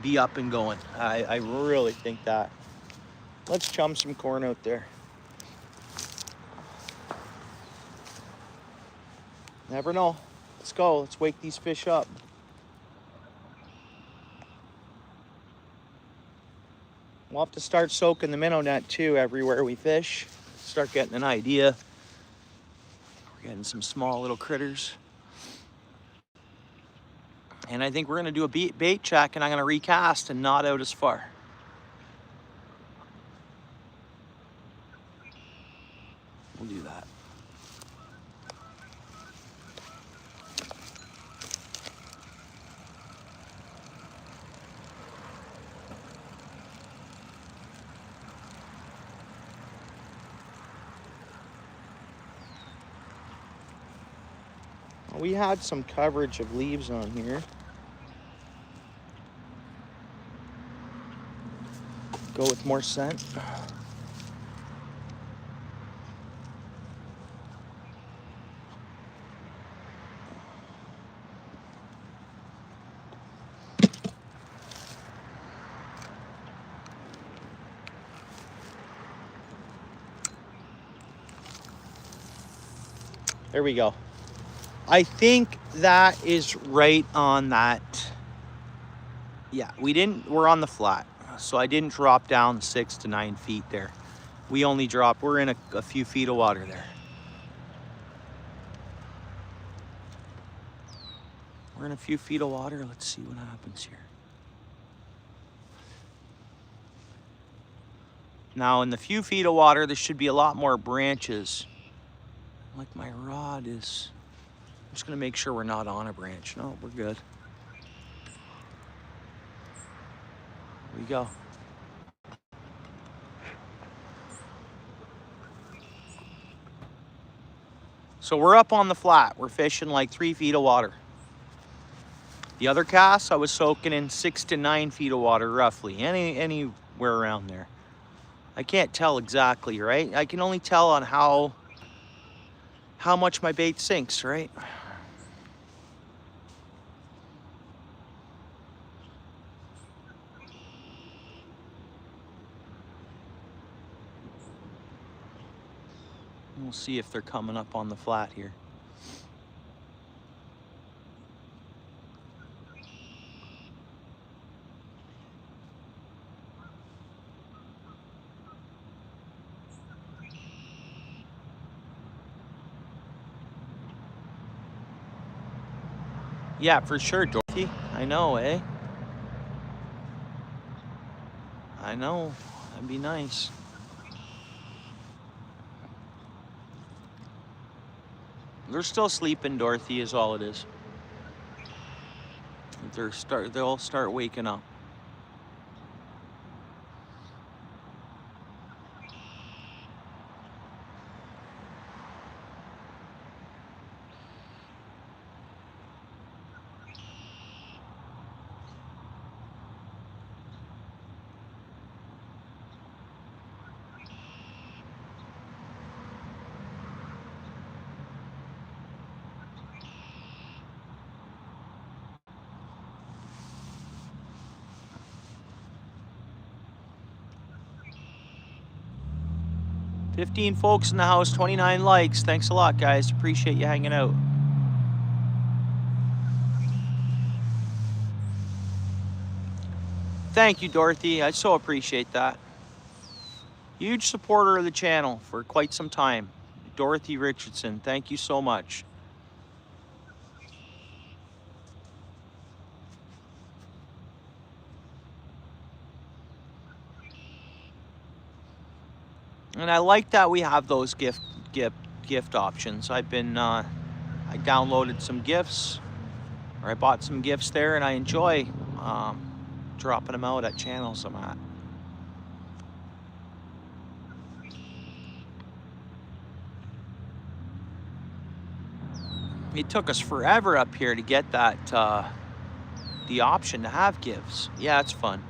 be up and going. I really think that. Let's chum some corn out there. Never know. Let's go. Let's wake these fish up. We'll have to start soaking the minnow net too everywhere we fish. Start getting an idea. We're getting some small little critters. And I think we're gonna do a bait check, and I'm gonna recast and not out as far. We'll do that. We had some coverage of leaves on here. Go with more scent. There we go. I think that is right on that. Yeah, we're on the flat. So I didn't drop down 6 to 9 feet there. We only dropped, we're in a few feet of water there. We're in a few feet of water. Let's see what happens here. Now in the few feet of water, there should be a lot more branches. Like my rod is, I'm just gonna make sure we're not on a branch. No, we're good. Here we go. So we're up on the flat. We're fishing like 3 feet of water. The other casts, I was soaking in 6 to 9 feet of water, roughly. Anywhere around there. I can't tell exactly, right? I can only tell on how much my bait sinks, right? We'll see if they're coming up on the flat here. Yeah, for sure, Dorothy. I know, eh? I know. That'd be nice. They're still sleeping, Dorothy, is all it is. They'll start waking up. "15 folks in the house, 29 likes. Thanks a lot, guys. Appreciate you hanging out." Thank you, Dorothy. I so appreciate that. Huge supporter of the channel for quite some time. Dorothy Richardson, thank you so much. And I like that we have those gift options. I downloaded some gifts, or I bought some gifts there, and I enjoy dropping them out at channels I'm at. It took us forever up here to get that the option to have gifts. Yeah, it's fun.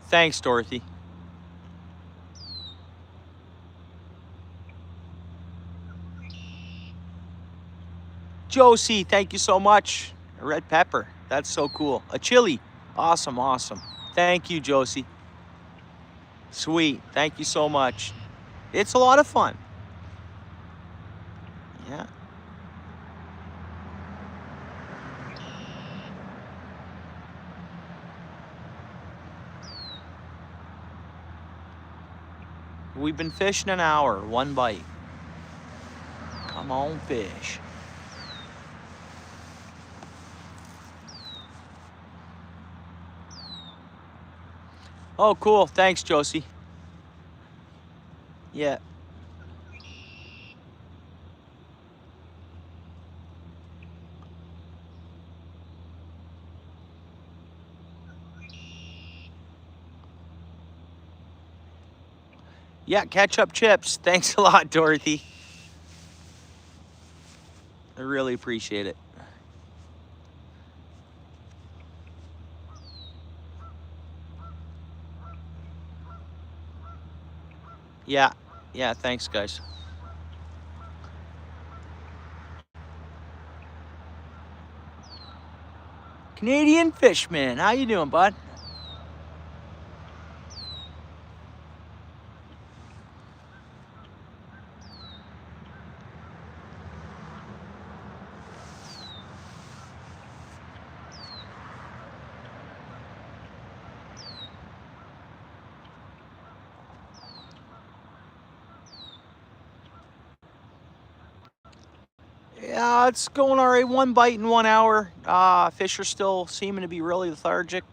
Thanks, Dorothy. Josie, thank you so much. A red pepper, that's so cool. A chili, awesome, awesome. Thank you, Josie. Sweet, thank you so much. It's a lot of fun. Yeah. We've been fishing an hour, one bite. Come on, fish. Oh, cool. Thanks, Josie. Yeah. Yeah, ketchup chips. Thanks a lot, Dorothy. I really appreciate it. Yeah. Yeah, thanks, guys. Canadian Fishman, how you doing, bud? Yeah, it's going all right. 1 bite in 1 hour. Fish are still seeming to be really lethargic.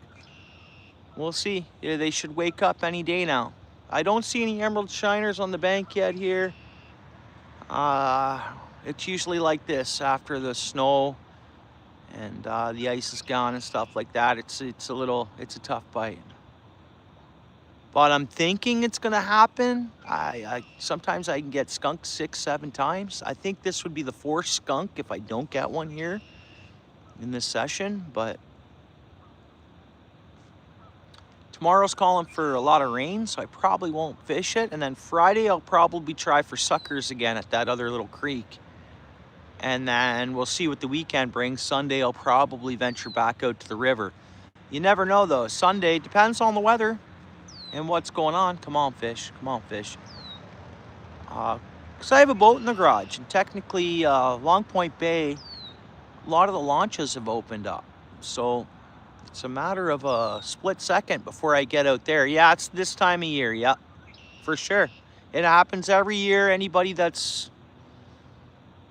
We'll see. Yeah, they should wake up any day now. I don't see any emerald shiners on the bank yet here. It's usually like this after the snow and the ice is gone and stuff like that. It's a tough bite. But I'm thinking it's gonna happen. Sometimes I can get skunked 6, 7 times. I think this would be the 4th skunk if I don't get one here in this session, but tomorrow's calling for a lot of rain, so I probably won't fish it. And then Friday, I'll probably try for suckers again at that other little creek. And then we'll see what the weekend brings. Sunday, I'll probably venture back out to the river. You never know, though. Sunday depends on the weather and what's going on. Come on, fish. Come on, fish. Because I have a boat in the garage, and technically, Long Point Bay, a lot of the launches have opened up. So it's a matter of a split second before I get out there. Yeah, it's this time of year. Yeah, for sure. It happens every year. Anybody that's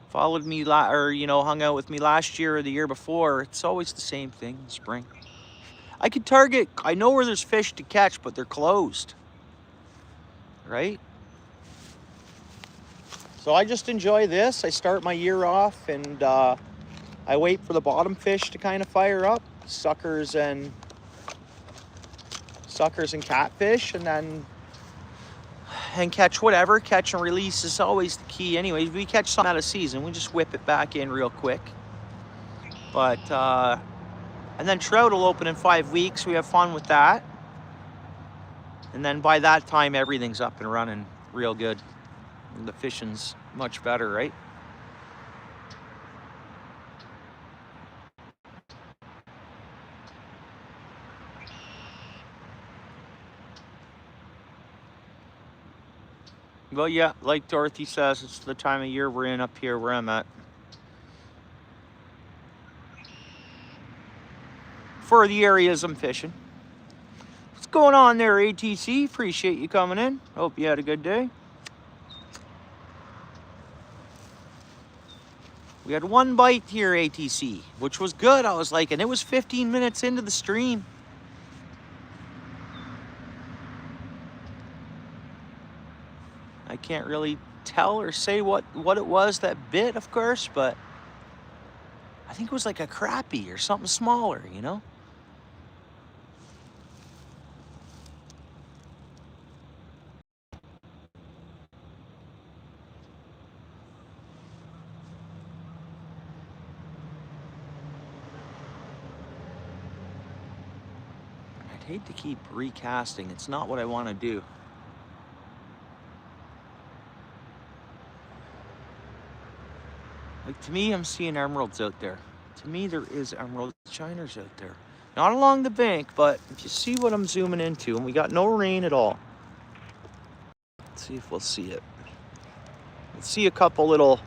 followed me or hung out with me last year or the year before, it's always the same thing in spring. I know where there's fish to catch, but they're closed, right? So I just enjoy this. I start my year off and I wait for the bottom fish to kind of fire up, suckers and catfish, and catch whatever. Catch and release is always the key. Anyways, we catch something out of season, we just whip it back in real quick. But and then trout will open in 5 weeks. We have fun with that, and then by that time everything's up and running real good. And the fishing's much better, right? Well, yeah, like Dorothy says, it's the time of year we're in up here where I'm at. For the areas I'm fishing. What's going on there, ATC? Appreciate you coming in. Hope you had a good day. We had 1 bite here, ATC, which was good. I was like, and it was 15 minutes into the stream. I can't really tell or say what it was that bit, of course, but I think it was like a crappie or something smaller, you know? I'd hate to keep recasting. It's not what I want to do. Like, to me, I'm seeing emeralds out there. To me, there is emerald shiners out there. Not along the bank, but if you see what I'm zooming into, and we got no rain at all. Let's see if we'll see it. Let's see a couple little...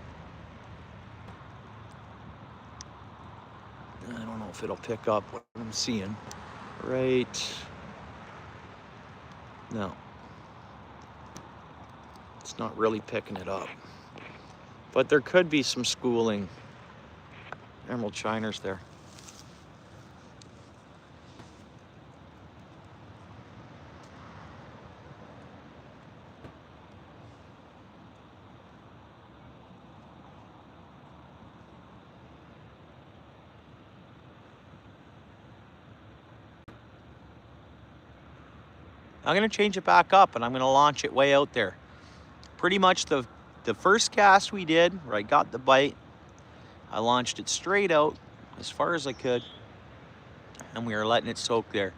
I don't know if it'll pick up what I'm seeing. Right... No. It's not really picking it up. But there could be some schooling emerald shiners there. I'm gonna change it back up and I'm gonna launch it way out there. Pretty much the first cast we did, where I got the bite, I launched it straight out as far as I could, and we were letting it soak there.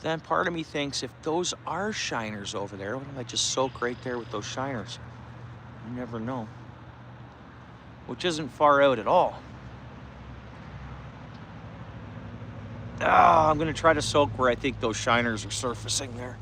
Then part of me thinks, if those are shiners over there, what if I just soak right there with those shiners? You never know. Which isn't far out at all. I'm gonna try to soak where I think those shiners are surfacing there.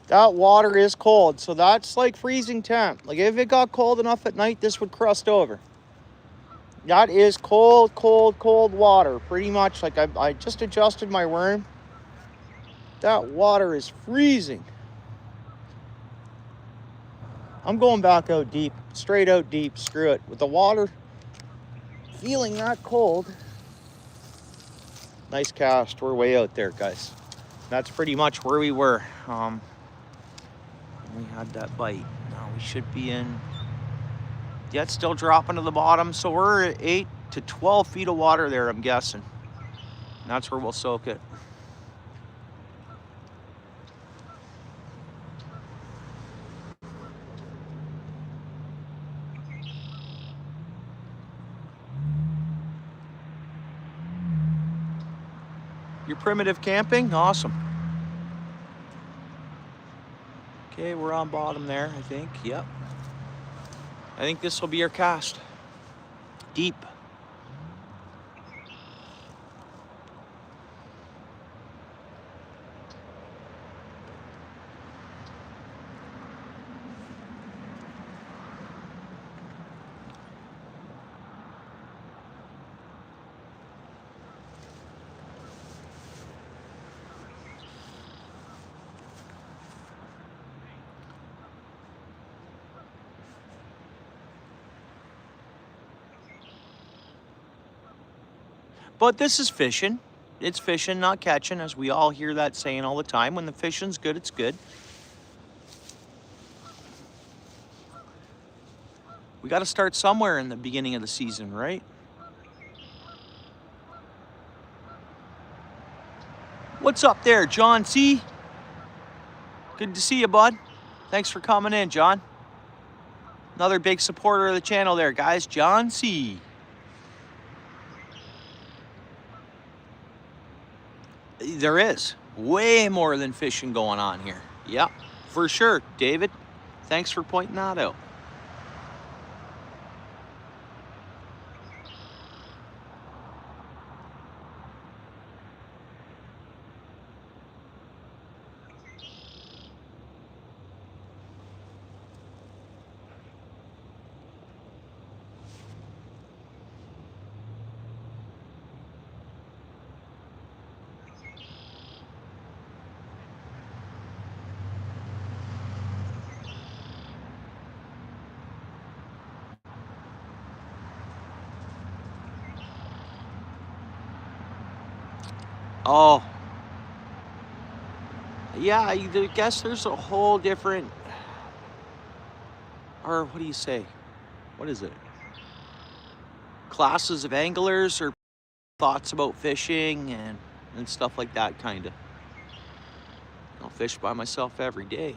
That water is cold, so that's like freezing temp. Like if it got cold enough at night, this would crust over. That is cold, cold, cold water. Pretty much, like I just adjusted my worm. That water is freezing. I'm going back out deep, straight out deep, screw it. With the water feeling that cold. Nice cast, we're way out there, guys. That's pretty much where we were. We had that bite. Now we should be in, yeah, it's still dropping to the bottom. So we're at 8 to 12 feet of water there, I'm guessing. And that's where we'll soak it. You're primitive camping? Awesome. Okay, we're on bottom there, I think. Yep. I think this will be our cast. Deep. But this is fishing. It's fishing, not catching, as we all hear that saying all the time. When the fishing's good, it's good. We got to start somewhere in the beginning of the season, right? What's up there, John C? Good to see you, bud. Thanks for coming in, John. Another big supporter of the channel there, guys. John C. There is way more than fishing going on here. Yep, for sure, David. Thanks for pointing that out. Oh, yeah, I guess there's a whole different, or what do you say? What is it? Classes of anglers or thoughts about fishing and stuff like that, kind of. I'll fish by myself every day.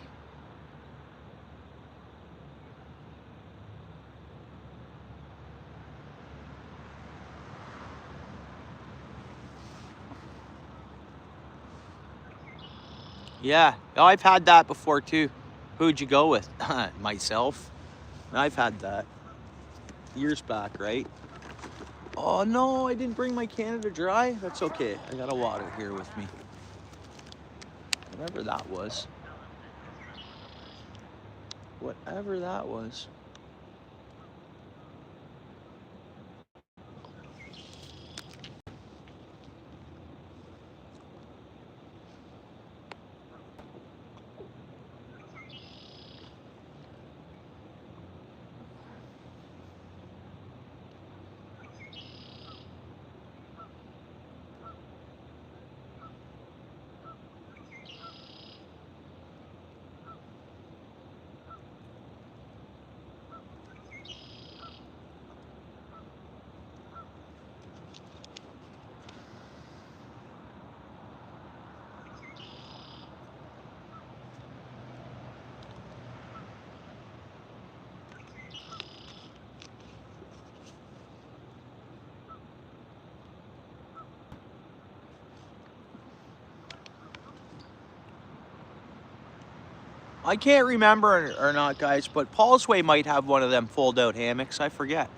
Yeah, oh, I've had that before too. Who'd you go with? Myself. I've had that years back, right? Oh no, I didn't bring my Canada Dry. That's okay. I got a water here with me. Whatever that was. whatever that was. I can't remember or not, guys, but Paul's Way might have one of them fold-out hammocks. I forget.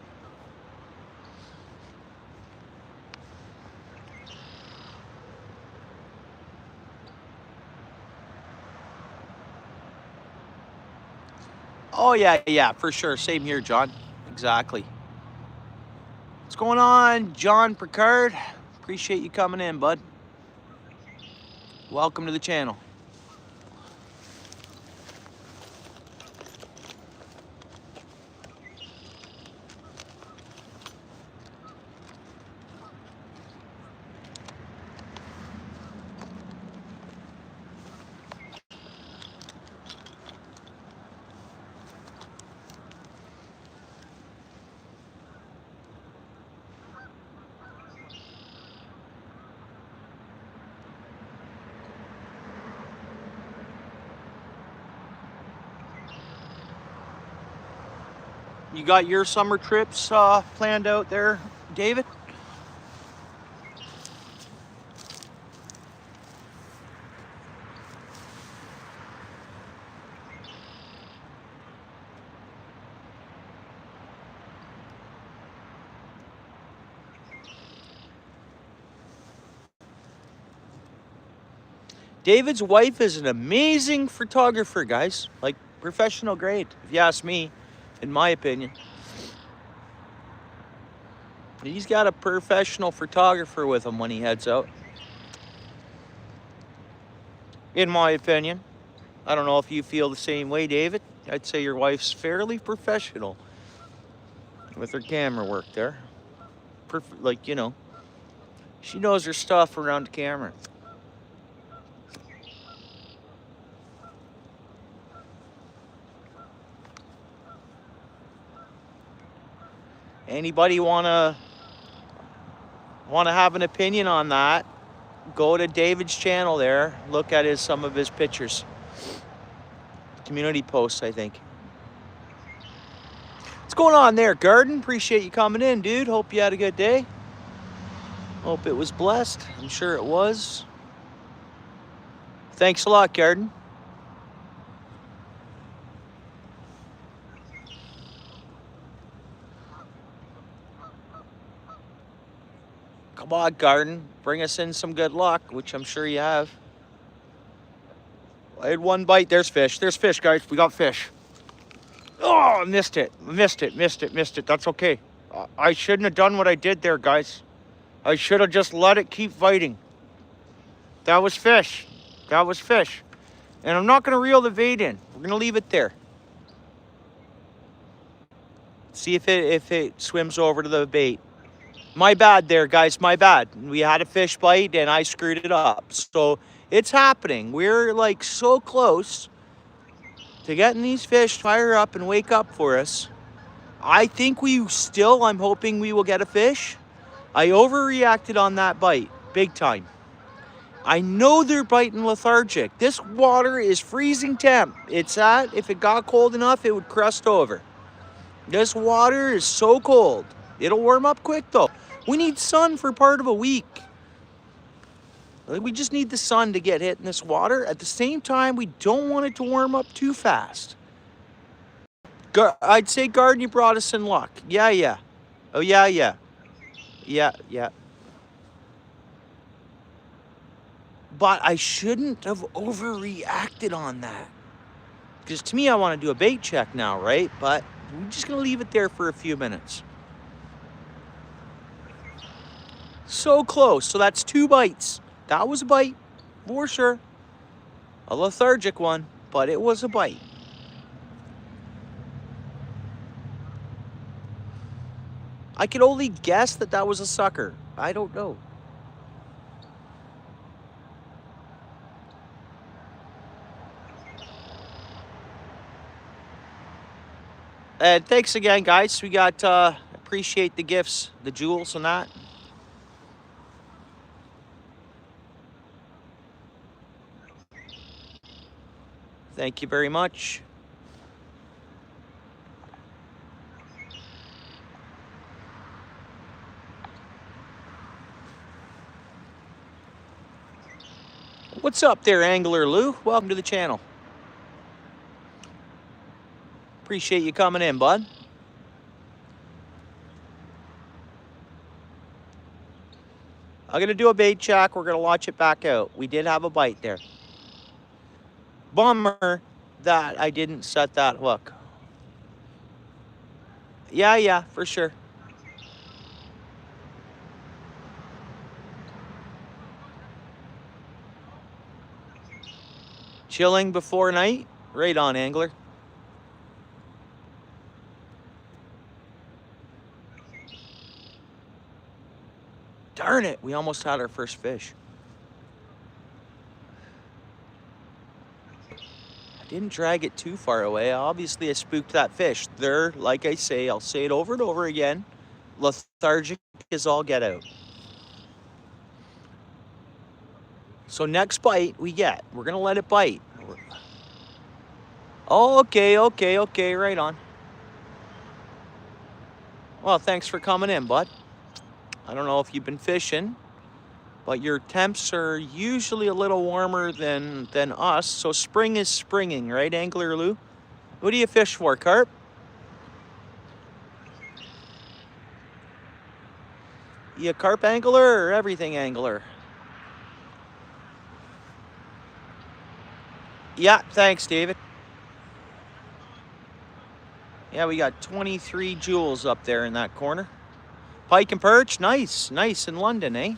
Oh, yeah, for sure. Same here, John. Exactly. What's going on, John Picard? Appreciate you coming in, bud. Welcome to the channel. You got your summer trips planned out there, David? David's wife is an amazing photographer, guys. Like, professional grade, if you ask me, in my opinion. He's got a professional photographer with him when he heads out. In my opinion. I don't know if you feel the same way, David. I'd say your wife's fairly professional with her camera work there. Like, you know, she knows her stuff around the camera. Anybody wanna have an opinion on that? Go to David's channel there. Look at some of his pictures. Community posts, I think. What's going on there, Garden? Appreciate you coming in, dude. Hope you had a good day. Hope it was blessed. I'm sure it was. Thanks a lot, Garden. Come on, Garden. Bring us in some good luck, which I'm sure you have. I had one bite. There's fish. There's fish, guys. We got fish. Oh, I missed it. Missed it. That's okay. I shouldn't have done what I did there, guys. I should have just let it keep fighting. That was fish. That was fish. And I'm not going to reel the bait in. We're going to leave it there. See if it swims over to the bait. My bad there, guys. My bad. We had a fish bite and I screwed it up. So it's happening. We're like so close to getting these fish to fire up and wake up for us. I think I'm hoping we will get a fish. I overreacted on that bite, big time. I know they're biting lethargic. This water is freezing temp. If it got cold enough, it would crust over. This water is so cold. It'll warm up quick though. We need sun for part of a week. We just need the sun to get hit in this water. At the same time, we don't want it to warm up too fast. I'd say, Garden, you brought us in luck. Yeah. Oh, yeah. Yeah. But I shouldn't have overreacted on that. Because to me, I want to do a bait check now, right? But we're just going to leave it there for a few minutes. So close. So that's 2 bites. That was a bite, for sure. A lethargic one, but it was a bite. I could only guess that that was a sucker. I don't know. And thanks again, guys. We got, appreciate the gifts, the jewels and that. Thank you very much. What's up there, Angler Lou? Welcome to the channel. Appreciate you coming in, bud. I'm going to do a bait check. We're going to launch it back out. We did have a bite there. Bummer that I didn't set that hook. Yeah, for sure. Chilling before night? Right on, angler. Darn it, we almost had our first fish. I didn't drag it too far away. Obviously, I spooked that fish. There, like I say, I'll say it over and over again, lethargic is all get out. So next bite we get, we're gonna let it bite. Oh, okay, right on. Well, thanks for coming in, bud. I don't know if you've been fishing, but your temps are usually a little warmer than us. So spring is springing, right, Angler Lou? What do you fish for, carp? You a carp angler or everything angler? Yeah, thanks, David. Yeah, we got 23 jewels up there in that corner. Pike and perch, nice in London, eh?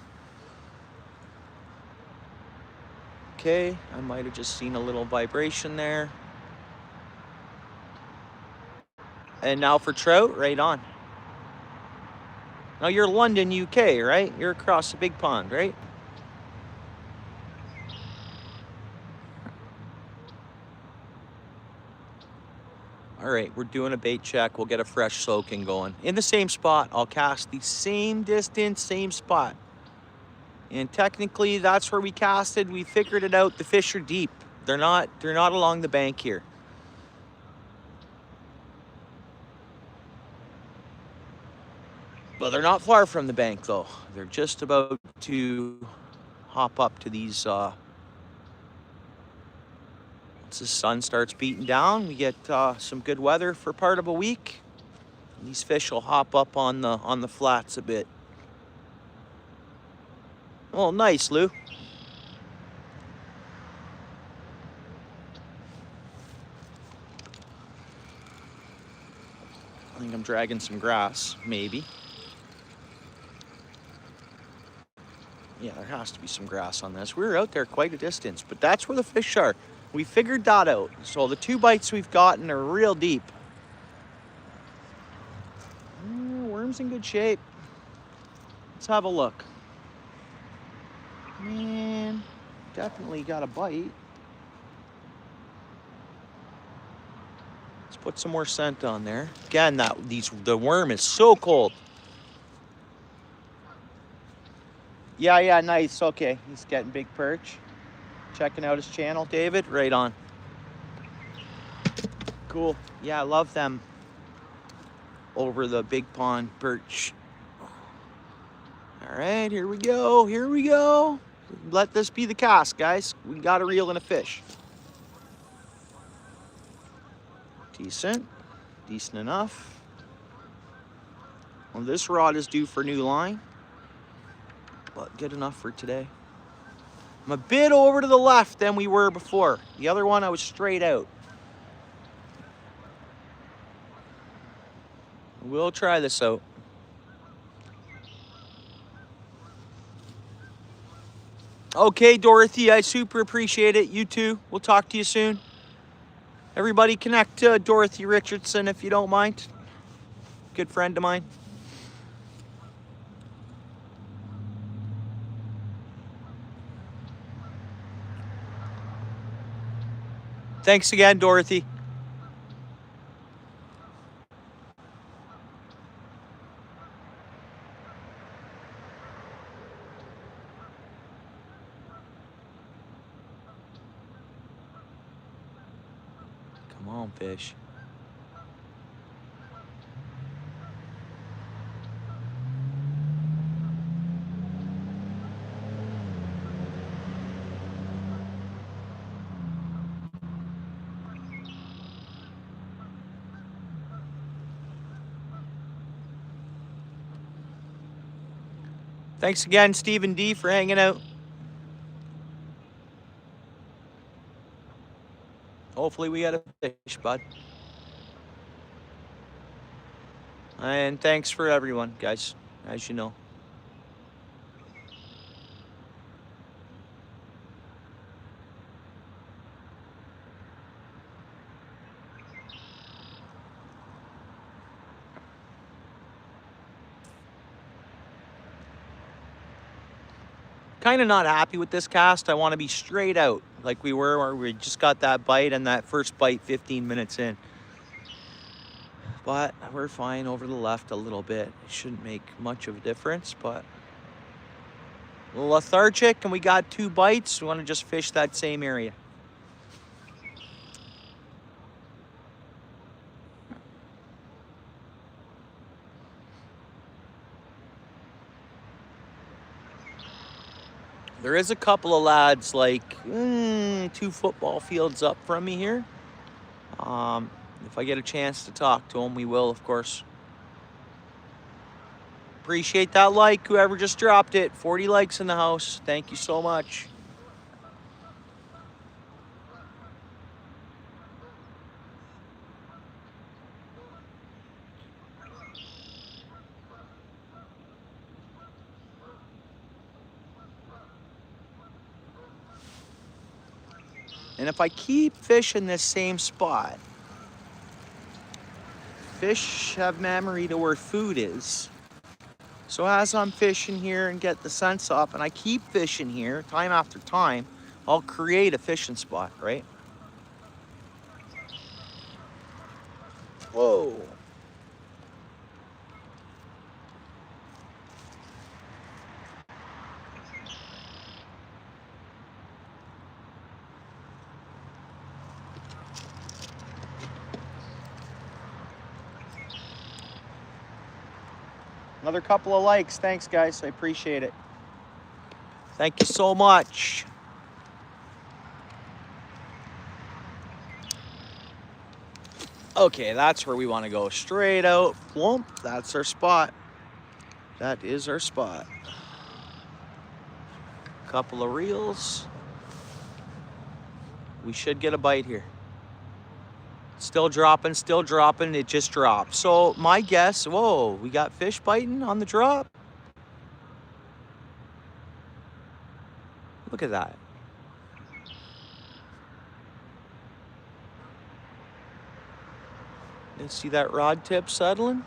Okay, I might have just seen a little vibration there. And now for trout, right on. Now you're London, UK, right? You're across the big pond, right? All right, we're doing a bait check. We'll get a fresh soaking going. In the same spot, I'll cast the same distance, same spot. And technically, that's where we casted. We figured it out. The fish are deep. They're not along the bank here. Well, they're not far from the bank, though. They're just about to hop up to these. Once the sun starts beating down, we get some good weather for part of a week. And these fish will hop up on the flats a bit. Oh, nice, Lou. I think I'm dragging some grass, maybe. Yeah, there has to be some grass on this. We were out there quite a distance, but that's where the fish are. We figured that out. So the 2 bites we've gotten are real deep. Worm's in good shape. Let's have a look. Man, definitely got a bite. Let's put some more scent on there. Again, the worm is so cold. Yeah, nice. Okay, he's getting big perch. Checking out his channel, David. Right on. Cool. Yeah, I love them over the big pond perch. All right, here we go. Let this be the cast, guys. We got a reel and a fish. Decent enough. Well, this rod is due for new line, but good enough for today. I'm a bit over to the left than we were before. The other one I was straight out. We'll try this out. Okay, Dorothy, I super appreciate it. You too. We'll talk to you soon. Everybody connect to Dorothy Richardson if you don't mind. Good friend of mine. Thanks again, Dorothy. Come on, fish. Thanks again, Stephen D, for hanging out. Hopefully we got a fish, bud. And thanks for everyone, guys, as you know. Kind of not happy with this cast. I want to be straight out like we were, where we just got that bite, and that first bite 15 minutes in. But we're fine over the left a little bit. It shouldn't make much of a difference, but a little lethargic, and we got 2 bites. We want to just fish that same area. There is a couple of lads like 2 football fields up from me here. If I get a chance to talk to them, we will, of course. Appreciate that like, whoever just dropped it. 40 likes in the house. Thank you so much. And if I keep fishing this same spot, fish have memory to where food is. So as I'm fishing here and get the sense up, and I keep fishing here time after time, I'll create a fishing spot, right? Whoa. Another couple of likes. Thanks, guys. I appreciate it. Thank you so much. Okay, that's where we want to go. Straight out. Plump. That's our spot. That is our spot. Couple of reels. We should get a bite here. Still dropping, still dropping. It just dropped. So my guess, whoa, we got fish biting on the drop. Look at that. You see that rod tip settling?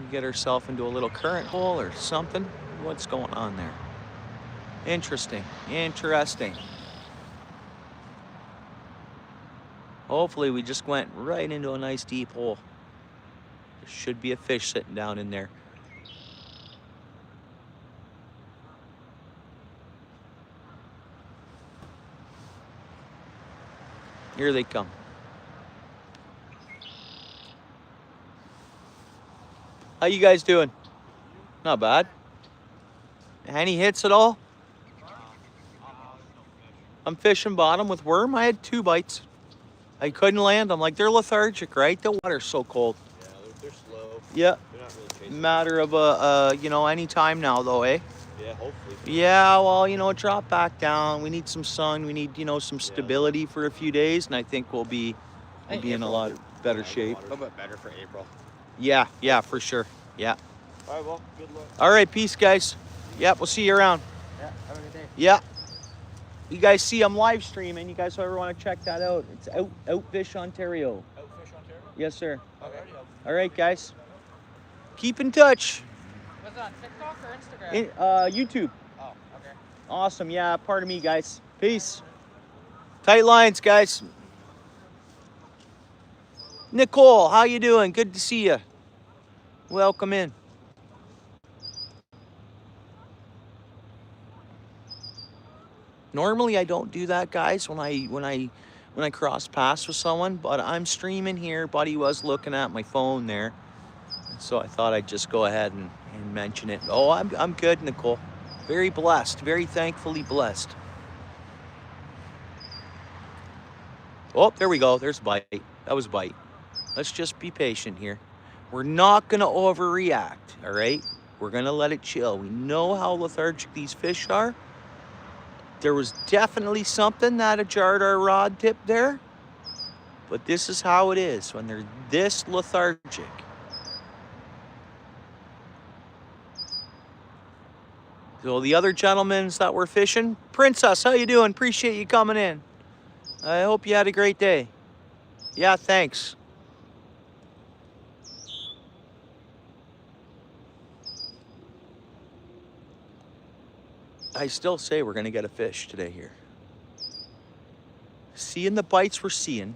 We get ourselves into a little current hole or something. What's going on there? Interesting, interesting. Hopefully we just went right into a nice deep hole. There should be a fish sitting down in there. Here they come. How you guys doing? Not bad. Any hits at all? I'm fishing bottom with worm. I had 2 bites. I couldn't land. I'm like, they're lethargic, right? The water's so cold. Yeah, they're slow. Yeah. They're not really chasing. Matter of you know, any time now though, eh? Yeah, hopefully. Yeah, well, you know, drop back down. We need some sun. We need, you know, some stability for a few days, and I think we'll be we'll be in a lot better shape. A little bit better for April. Yeah, for sure. Yeah. All right, well, good luck. All right, peace, guys. Yep, we'll see you around. Yeah, have a good day. Yeah. You guys see I'm live streaming. You guys ever want to check that out? It's OUTFISH Ontario. OUTFISH Ontario? Yes, sir. Okay. All right, guys. Keep in touch. Was it on TikTok or Instagram? YouTube. Oh, okay. Awesome. Yeah, pardon me, guys. Peace. Tight lines, guys. Nicole, how you doing? Good to see you. Welcome in. Normally I don't do that, guys, when I cross paths with someone, but I'm streaming here. Buddy was looking at my phone there, so I thought I'd just go ahead and mention it. Oh, I'm good, Nicole. Very blessed, very thankfully blessed. Oh, there we go. There's a bite. That was a bite. Let's just be patient here. We're not gonna overreact, all right? We're gonna let it chill. We know how lethargic these fish are. There was definitely something that jarred our rod tip there, but this is how it is when they're this lethargic. So the other gentlemen that were fishing, Princess, how you doing? Appreciate you coming in. I hope you had a great day. Yeah, thanks. I still say we're gonna get a fish today here. Seeing the bites we're seeing.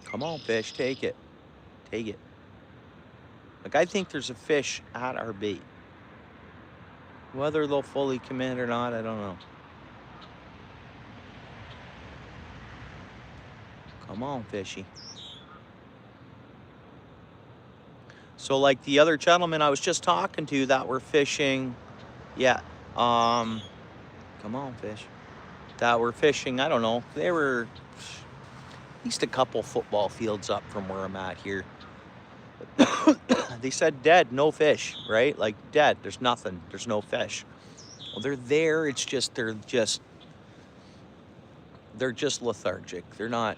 Come on, fish, take it. Take it. Like, I think there's a fish at our bait. Whether they'll fully commit or not, I don't know. Come on, fishy. So like the other gentlemen I was just talking to that were fishing, yeah, come on, fish. That were fishing, I don't know, they were at least a couple football fields up from where I'm at here. They said dead, no fish, right? Like dead, there's nothing, there's no fish. Well, they're there, it's just, they're just lethargic. They're not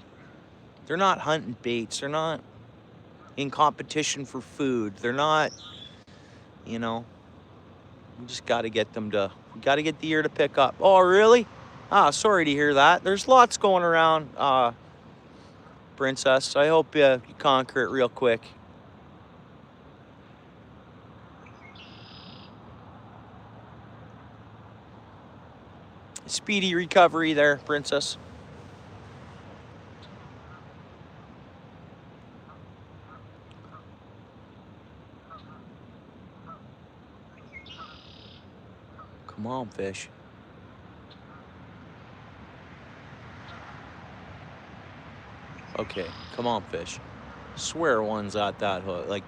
hunting baits, they're not in competition for food. They're not, you know, we just got to get them to, we got to get the ear to pick up. Oh, really? Ah, sorry to hear that. There's lots going around, Princess. I hope you conquer it real quick. Speedy recovery there, Princess. Come on, fish. Okay, come on, fish. Swear one's at that hook. Like,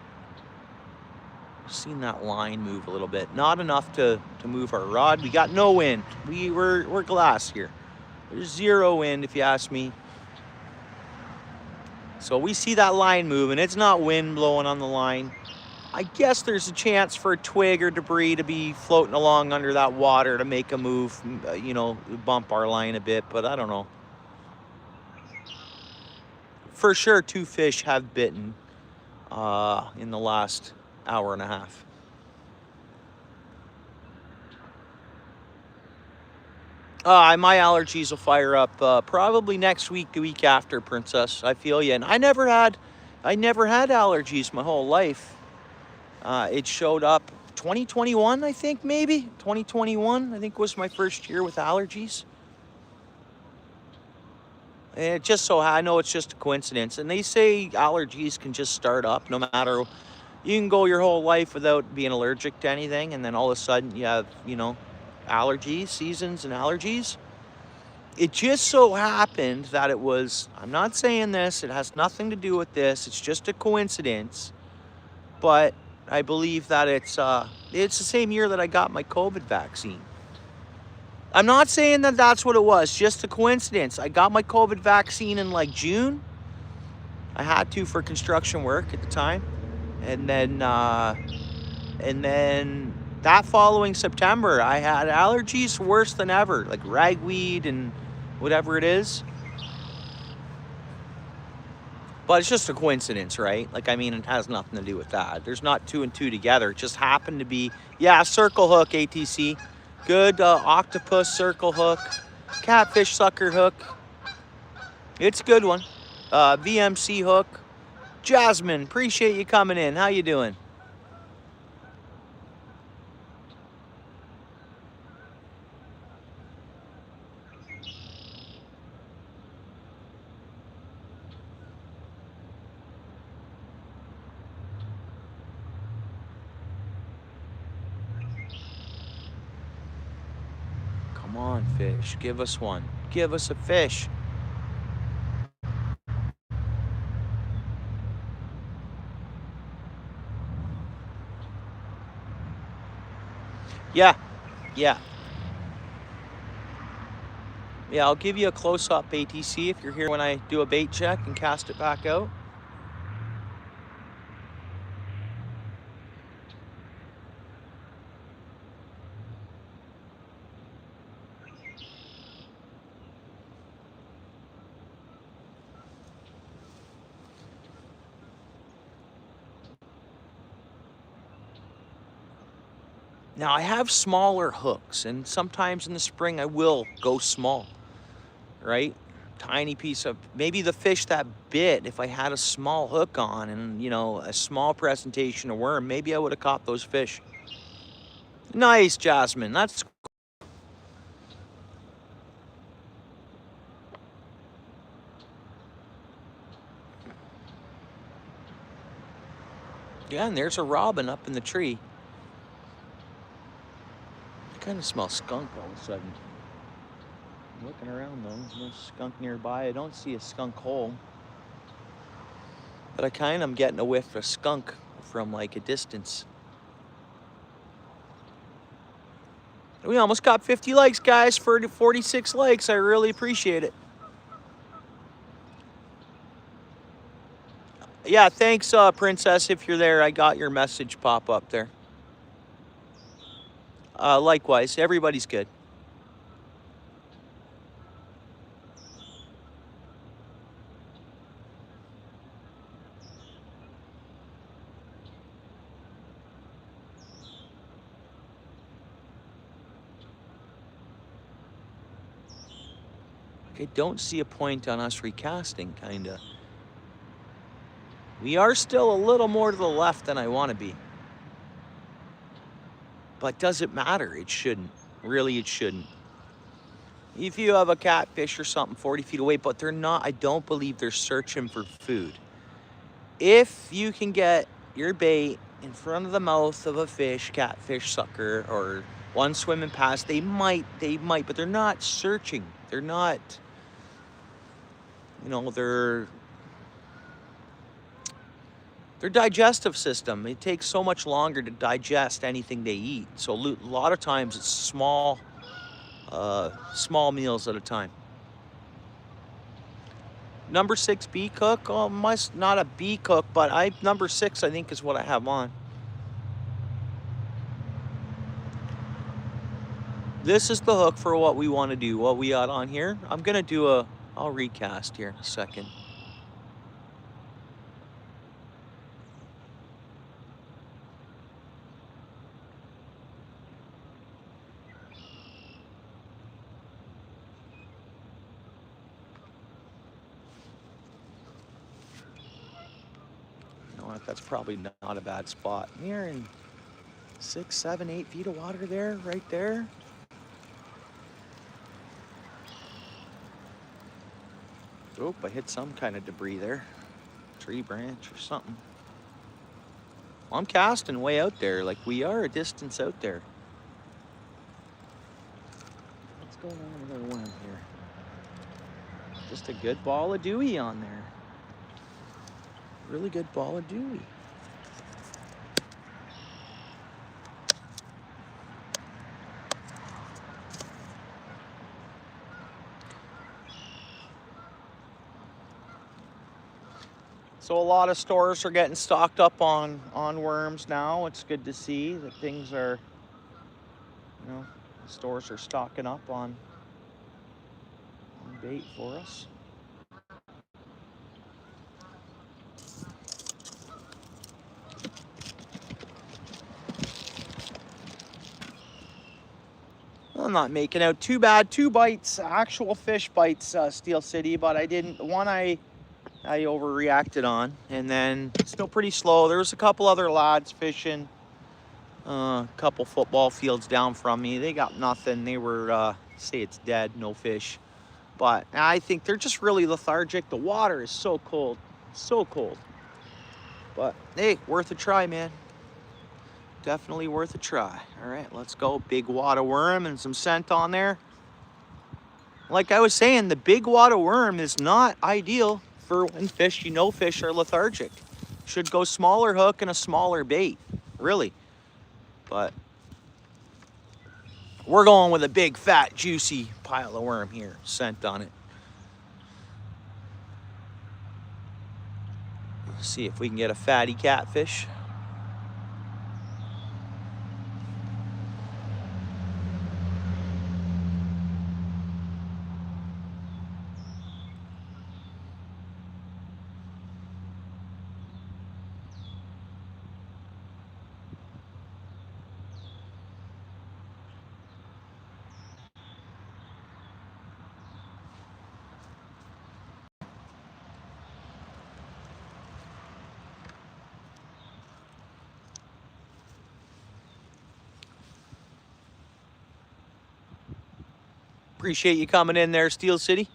seen that line move a little bit. Not enough to move our rod. We got no wind. We're glass here. There's zero wind, if you ask me. So we see that line moving. It's not wind blowing on the line. I guess there's a chance for a twig or debris to be floating along under that water to make a move, you know, bump our line a bit, but I don't know. For sure, 2 fish have bitten in the last hour and a half. My allergies will fire up probably next week, the week after, Princess. I feel you. And I never had allergies my whole life. It showed up 2021, I think, maybe. 2021, I think, was my first year with allergies. And it just so, I know it's just a coincidence. And they say allergies can just start up no matter, you can go your whole life without being allergic to anything. And then all of a sudden you have, you know, allergies, seasons and allergies. It just so happened that it was, I'm not saying this, it has nothing to do with this. It's just a coincidence. But I believe that it's the same year that I got my COVID vaccine. I'm not saying that that's what it was, just a coincidence. I got my COVID vaccine in like June. I had to for construction work at the time. And then that following September, I had allergies worse than ever, like ragweed and whatever it is. But it's just a coincidence, right? Like, I mean, it has nothing to do with that. There's not 2 and 2 together. It just happened to be, yeah, circle hook, ATC. Good octopus circle hook, catfish sucker hook. It's a good one. VMC hook. Jasmine, appreciate you coming in. How you doing? Come on, fish. Give us one. Give us a fish. Yeah, yeah. Yeah, I'll give you a close-up ATC if you're here when I do a bait check and cast it back out. Now, I have smaller hooks, and sometimes in the spring I will go small, right? Tiny piece of, maybe the fish that bit, if I had a small hook on and, you know, a small presentation of worm, maybe I would have caught those fish. Nice, Jasmine. That's yeah, and there's a robin up in the tree. I kind of smell skunk all of a sudden. I'm looking around though, there's no skunk nearby. I don't see a skunk hole. But I kind of am getting a whiff of skunk from like a distance. We almost got 50 likes, guys, for 46 likes. I really appreciate it. Yeah, thanks, Princess, if you're there. I got your message pop up there. Likewise, everybody's good. I don't see a point on us recasting, kinda. We are still a little more to the left than I want to be. But does it matter? It shouldn't. Really, it shouldn't. If you have a catfish or something 40 feet away, but they're not, I don't believe they're searching for food. If you can get your bait in front of the mouth of a fish, catfish sucker, or one swimming past, they might, but they're not searching. They're not, you know, their digestive system, it takes so much longer to digest anything they eat. So a lot of times it's small meals at a time. Number 6 bee cook, oh, must not a bee cook, but number 6 I think is what I have on. This is the hook for what we want to do, what we got on here. I'm gonna do I'll recast here in a second. You know what, that's probably not a bad spot. Here in 6, 7, 8 feet of water there, right there. Oh, I hit some kind of debris there. Tree branch or something. Well, I'm casting way out there, like we are a distance out there. What's going on with our worm here? Just a good ball of dewy on there. Really good ball of dewy. So a lot of stores are getting stocked up on worms now. It's good to see that things are, you know, the stores are stocking up on bait for us. not making out too bad. 2 bites, actual fish bites, Steel City, but one I overreacted on, and then still pretty slow. There was a couple other lads fishing a couple football fields down from me. They got nothing. They were, say it's dead, no fish. But I think they're just really lethargic. The water is so cold, so cold. But hey, worth a try, man. Definitely worth a try. All right, let's go. Big wad worm and some scent on there. Like I was saying, the big wad worm is not ideal for when fish, fish are lethargic. Should go smaller hook and a smaller bait, really. But we're going with a big, fat, juicy pile of worm here. Scent on it. Let's see if we can get a fatty catfish. Appreciate you coming in there, Steel City.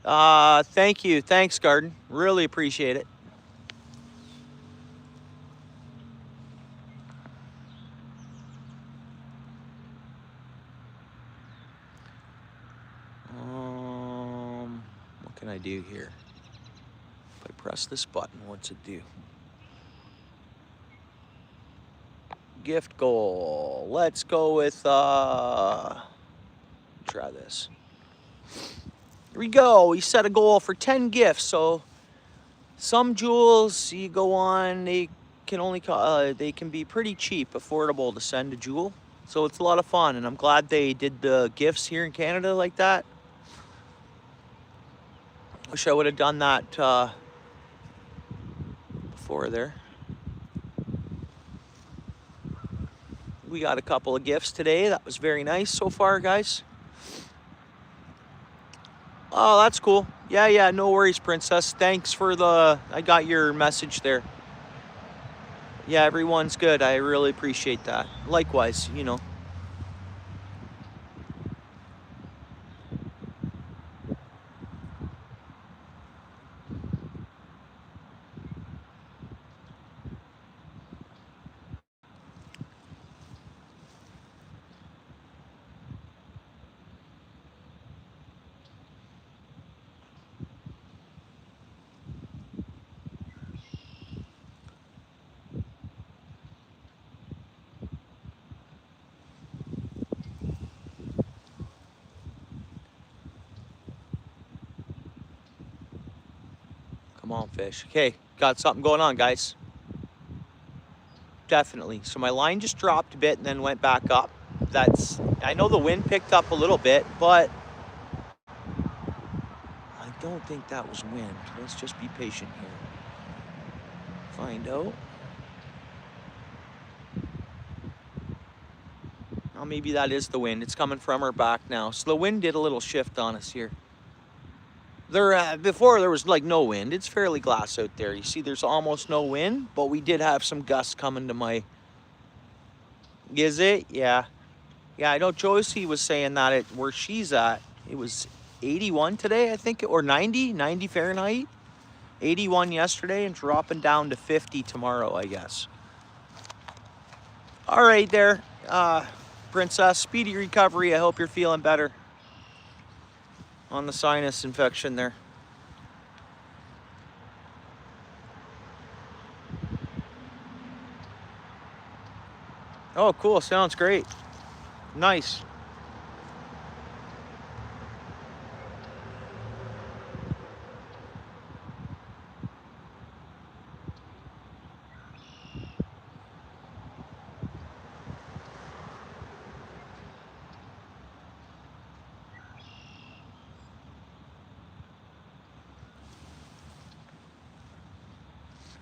Thank you. Thanks, Garden. Really appreciate it. What can I do here? If I press this button, what's it do? Gift goal. Let's go with, try this. Here we go. We set a goal for 10 gifts. So some jewels you go on, they can be pretty cheap, affordable to send a jewel. So it's a lot of fun, and I'm glad they did the gifts here in Canada like that. Wish I would have done that before there. We got a couple of gifts today. That was very nice so far, guys. Oh, that's cool. Yeah, no worries, Princess. Thanks for I got your message there. Yeah, everyone's good. I really appreciate that. Likewise, Come on, fish. Okay, got something going on, guys. Definitely. So my line just dropped a bit and then went back up. I know the wind picked up a little bit, but I don't think that was wind. Let's just be patient here. Find out. Oh, maybe that is the wind. It's coming from our back now. So the wind did a little shift on us here. Before there was like no wind. It's fairly glass out there. You see there's almost no wind, but we did have some gusts coming to my... Is it? Yeah. Yeah, I know Joyce was saying that where she's at, it was 81 today, I think, or 90 Fahrenheit. 81 yesterday and dropping down to 50 tomorrow, I guess. All right there, Princess, speedy recovery. I hope you're feeling better on the sinus infection there. Oh, cool. Sounds great. Nice.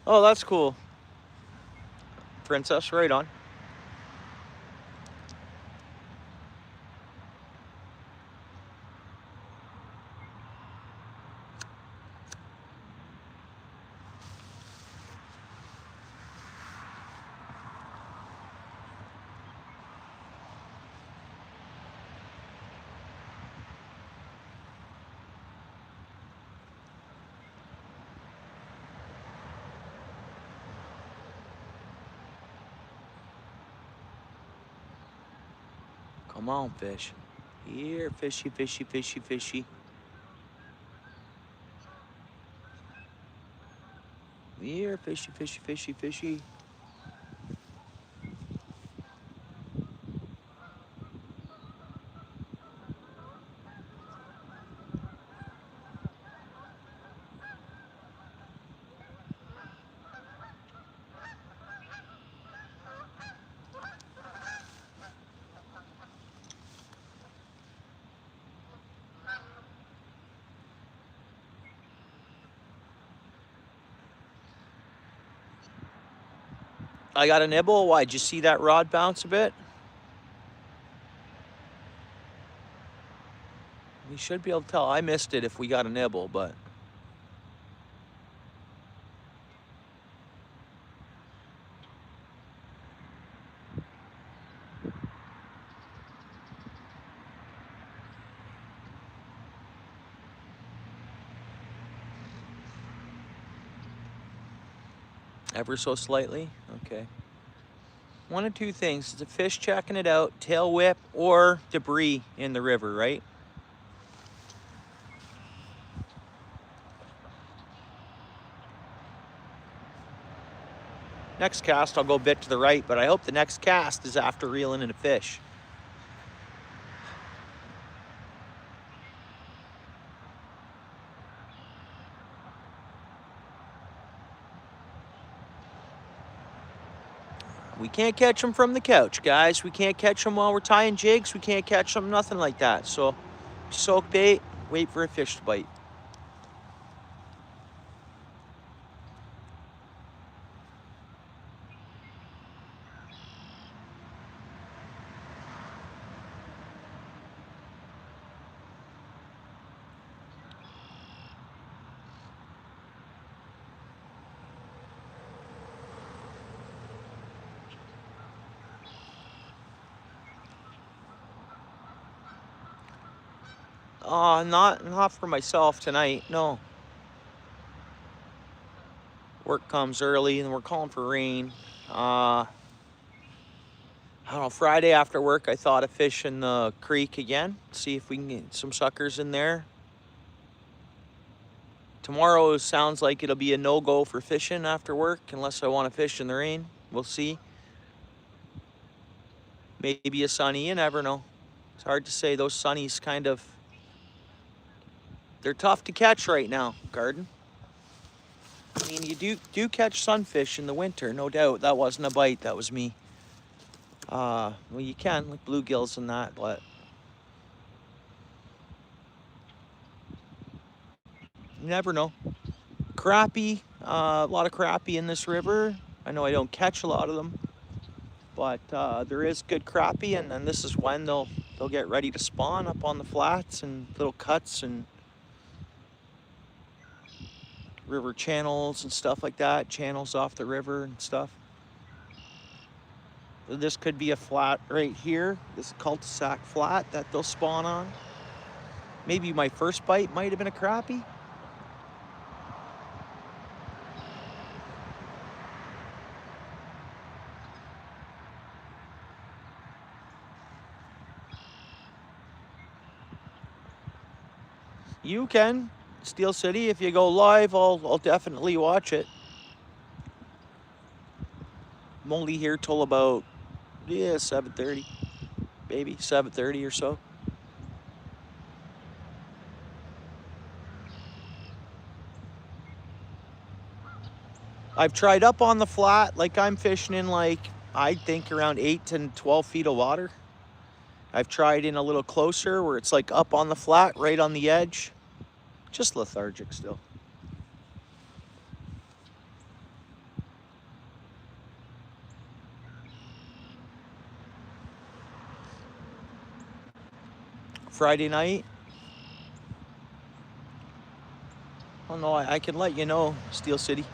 Oh, that's cool. Princess, right on. Come on, fish. Here, fishy, fishy, fishy, fishy. Here, fishy, fishy, fishy, fishy. I got a nibble. Why? Did you see that rod bounce a bit? We should be able to tell. I missed it if we got a nibble, but ever so slightly. Okay. One of two things. It's a fish checking it out, tail whip, or debris in the river, right? Next cast, I'll go a bit to the right, but I hope the next cast is after reeling in a fish. We can't catch them from the couch, guys. We can't catch them while we're tying jigs. We can't catch them, nothing like that. So, soak bait, wait for a fish to bite. Not for myself tonight, no. Work comes early and we're calling for rain. I don't know, Friday after work I thought of fishing the creek again. See if we can get some suckers in there. Tomorrow sounds like it'll be a no-go for fishing after work unless I want to fish in the rain. We'll see. Maybe a sunny, you never know. It's hard to say. Those sunnies kind of, they're tough to catch right now, Garden. I mean, you do catch sunfish in the winter, no doubt. That wasn't a bite, that was me. Well, you can, like bluegills and that, but you never know. Crappie, a lot of crappie in this river. I know I don't catch a lot of them, but there is good crappie, and then this is when they'll get ready to spawn up on the flats and little cuts and river channels and stuff like that, channels off the river and stuff. This could be a flat right here, this cul-de-sac flat that they'll spawn on. Maybe my first bite might have been a crappie. You can, Steel City, if you go live, I'll definitely watch it. I'm only here till about 7:30, maybe 7:30 or so. I've tried up on the flat, like I'm fishing in like, I think around 8 to 12 feet of water. I've tried in a little closer where it's like up on the flat, right on the edge. Just lethargic still. Friday night. Oh no, I can let you know, Steel City.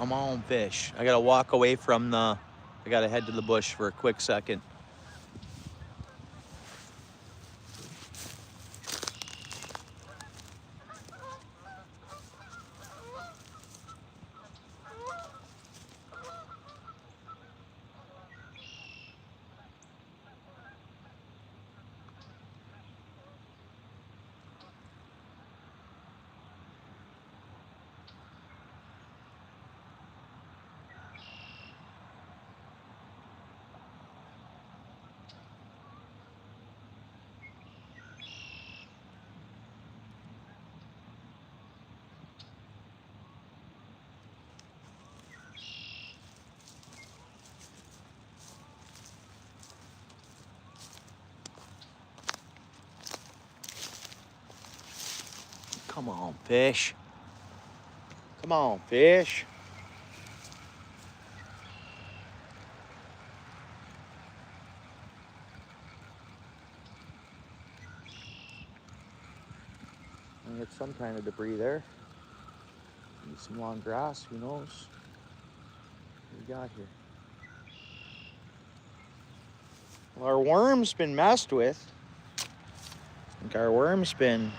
Come on, fish. I gotta walk away from the, I gotta head to the bush for a quick second. Come on, fish. Come on, fish. I get some kind of debris there. Maybe some long grass, who knows? What we got here? Well, our worm's been messed with. I think our worm's been,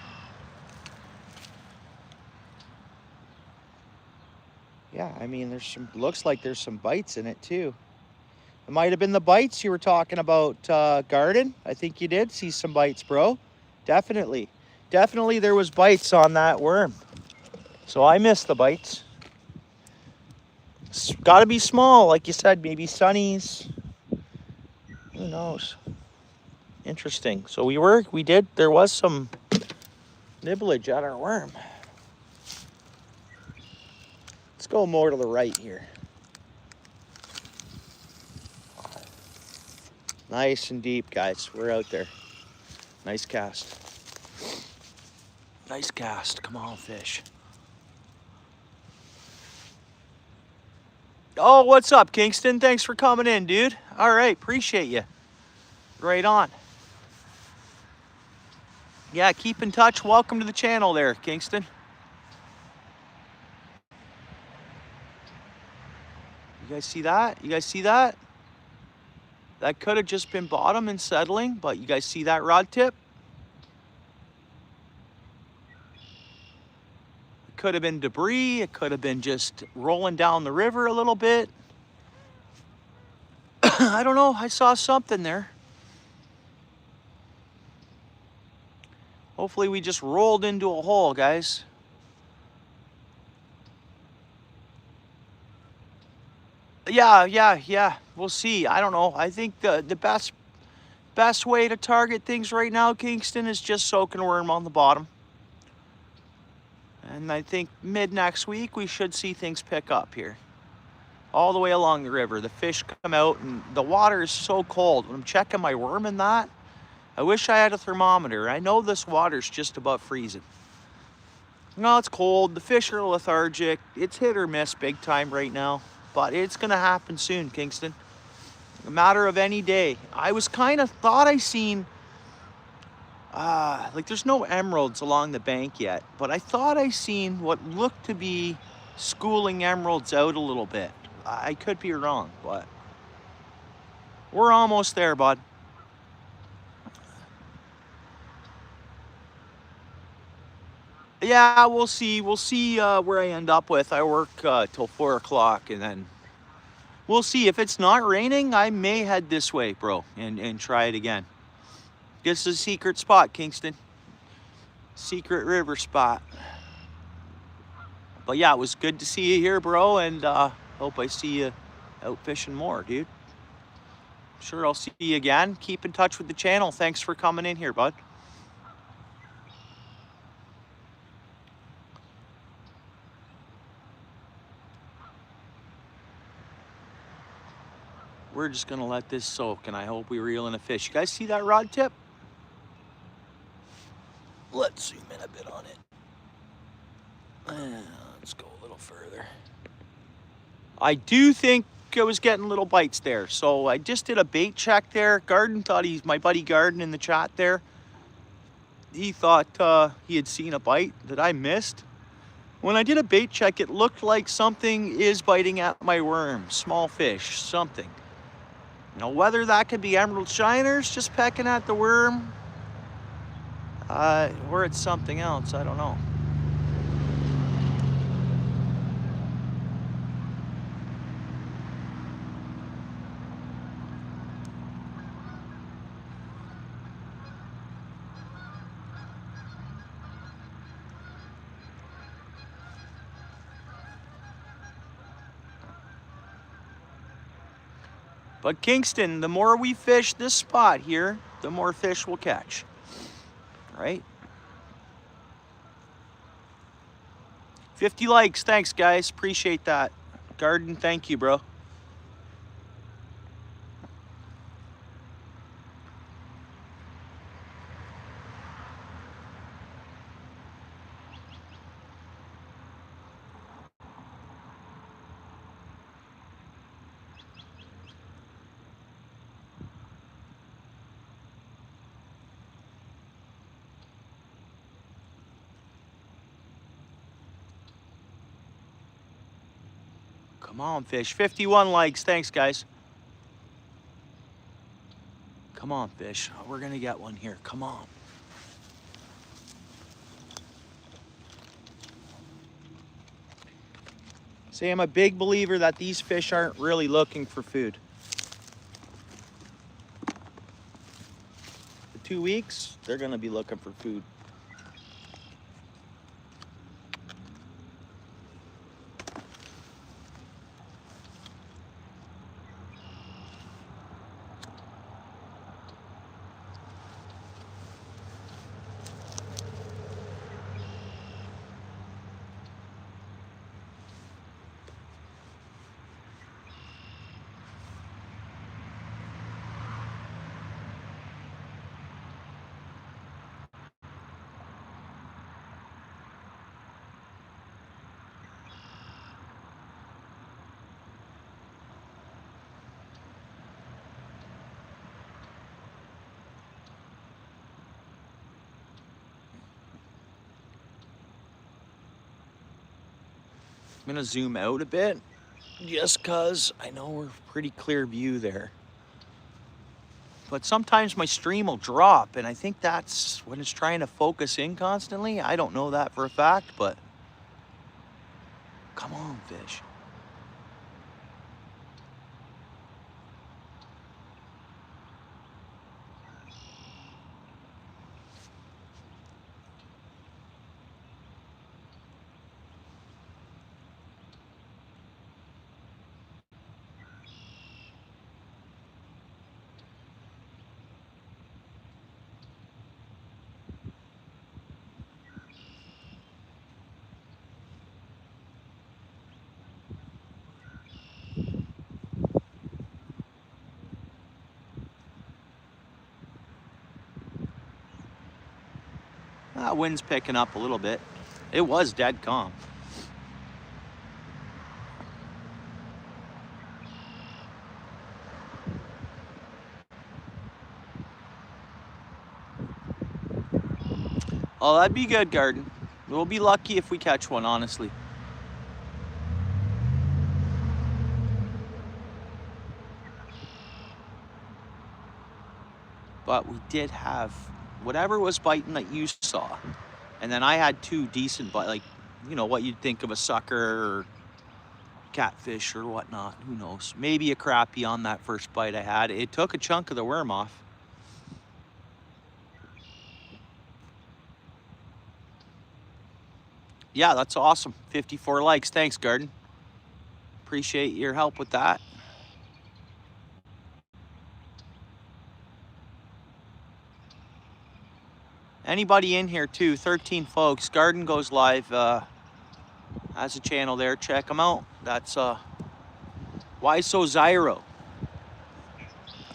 yeah, I mean, there's some, looks like there's some bites in it too. It might have been the bites you were talking about, Garden. I think you did see some bites, bro. Definitely. Definitely there was bites on that worm. So I missed the bites. It's gotta be small, like you said, maybe sunnies. Who knows? Interesting. So there was some nibblage at our worm. Let's go more to the right here. Nice and deep, guys. We're out there. Nice cast. Nice cast. Come on, fish. Oh, what's up, Kingston? Thanks for coming in, dude. All right, appreciate you. Right on. Yeah, keep in touch. Welcome to the channel there, Kingston. You guys see that? You guys see that? That could have just been bottom and settling, but you guys see that rod tip? It could have been debris. It could have been just rolling down the river a little bit. I don't know. I saw something there. Hopefully we just rolled into a hole, guys. Yeah. We'll see. I don't know. I think the best way to target things right now, Kingston, is just soaking worm on the bottom. And I think mid next week we should see things pick up here. All the way along the river. The fish come out and the water is so cold. When I'm checking my worm in that, I wish I had a thermometer. I know this water's just about freezing. No, it's cold. The fish are lethargic. It's hit or miss big time right now. But it's going to happen soon, Kingston. A matter of any day. I was kind of thought I seen, like there's no emeralds along the bank yet, but I thought I seen what looked to be schooling emeralds out a little bit. I could be wrong, but we're almost there, bud. Yeah, we'll see. We'll see where I end up with. I work till 4 o'clock, and then we'll see. If it's not raining, I may head this way, bro, and try it again. This is a secret spot, Kingston. Secret river spot. But yeah, it was good to see you here, bro, and hope I see you out fishing more, dude. Sure, I'll see you again. Keep in touch with the channel. Thanks for coming in here, bud. We're just gonna let this soak, and I hope we reel in a fish. You guys see that rod tip? Let's zoom in a bit on it. Let's go a little further. I do think I was getting little bites there, so I just did a bait check there. Garden thought my buddy Garden in the chat there, he thought he had seen a bite that I missed. When I did a bait check, it looked like something is biting at my worm. Small fish, something. Now, whether that could be emerald shiners just pecking at the worm, or it's something else, I don't know. But Kingston, the more we fish this spot here, the more fish we'll catch, right? 50 likes, thanks guys, appreciate that. Garden, thank you, bro. Come on, fish. 51 likes. Thanks, guys. Come on, fish. We're going to get one here. Come on. See, I'm a big believer that these fish aren't really looking for food. For 2 weeks, they're going to be looking for food. I'm gonna zoom out a bit just because I know we're pretty clear view there. But sometimes my stream will drop and I think that's when it's trying to focus in constantly. I don't know that for a fact, but come on, fish. Wind's picking up a little bit. It was dead calm. Oh, that'd be good, Garden. We'll be lucky if we catch one, honestly. But we did have whatever was biting that you saw. And then I had 2 decent bites, like, you know, what you'd think of a sucker or catfish or whatnot. Who knows? Maybe a crappie on that first bite I had. It took a chunk of the worm off. Yeah, that's awesome. 54 likes. Thanks, Garden. Appreciate your help with that. Anybody in here too, 13 folks. Garden goes live, has a channel there, check them out. That's Why So Zyro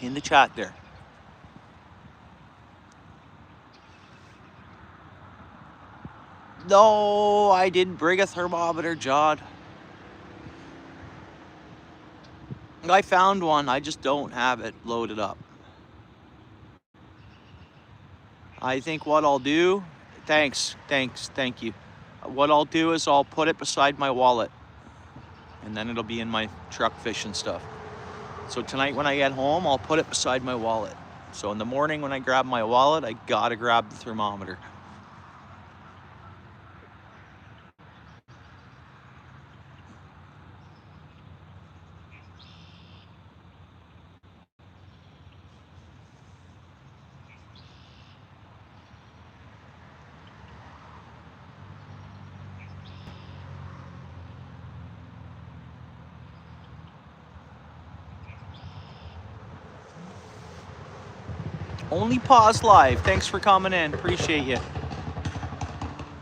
in the chat there. No, I didn't bring a thermometer, John. I found one, I just don't have it loaded up. I think what I'll do, thank you. what I'll do is I'll put it beside my wallet, and then it'll be in my truck fishing stuff. So tonight when I get home, I'll put it beside my wallet. So in the morning when I grab my wallet, I gotta grab the thermometer. Only Pause Live. Thanks for coming in. Appreciate you.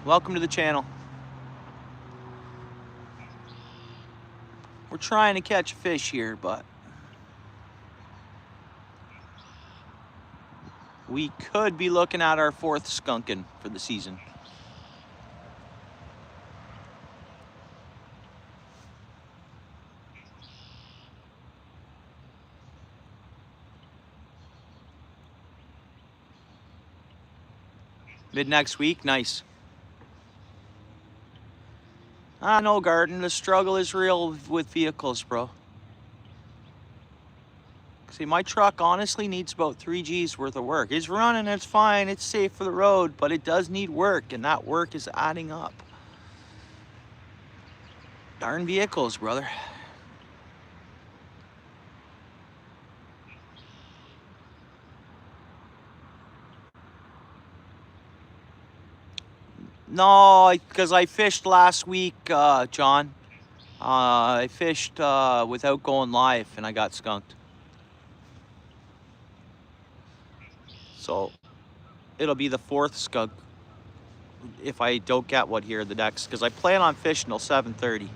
Welcome to the channel. We're trying to catch a fish here, but we could be looking at our 4th skunkin' for the season. Mid next week, nice. I know, Garden, the struggle is real with vehicles, bro. See, my truck honestly needs about 3 G's worth of work. It's running, it's fine, it's safe for the road, but it does need work, and that work is adding up. Darn vehicles, brother. No, because I fished last week, John. I fished without going live, and I got skunked. So it'll be the 4th skunk if I don't get one here the next, because I plan on fishing till 7:30.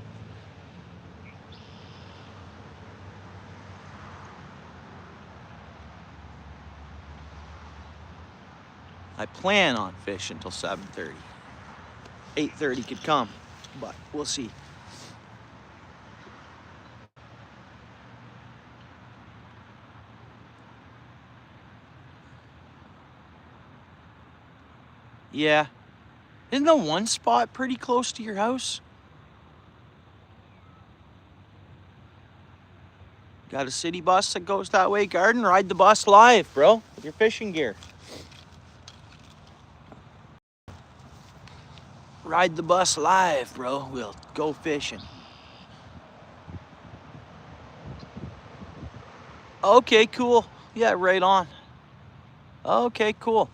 I plan on fishing till 7:30. 8:30 could come, but we'll see. Yeah. Isn't the one spot pretty close to your house? Got a city bus that goes that way, Garden? Ride the bus live, bro, with your fishing gear. Ride the bus live, bro. We'll go fishing. Okay, cool. Yeah, right on. Okay, cool.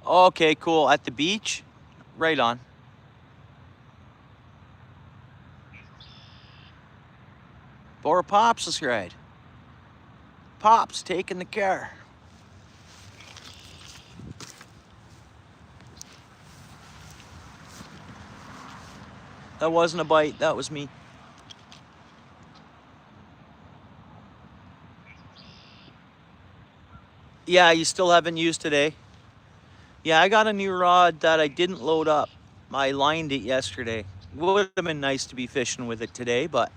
Okay, cool. At the beach? Right on. Or Pops' ride. Pops taking the car. That wasn't a bite, that was me. Yeah, you still haven't used today? Yeah, I got a new rod that I didn't load up. I lined it yesterday. Would have been nice to be fishing with it today, but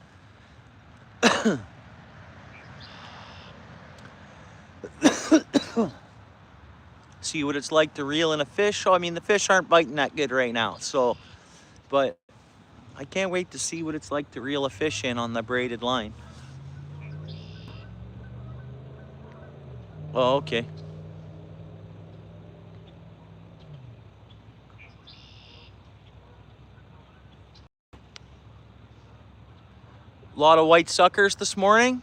see what it's like to reel in a fish. Oh, I mean, the fish aren't biting that good right now, so, but I can't wait to see what it's like to reel a fish in on the braided line. Oh, okay. A lot of white suckers this morning.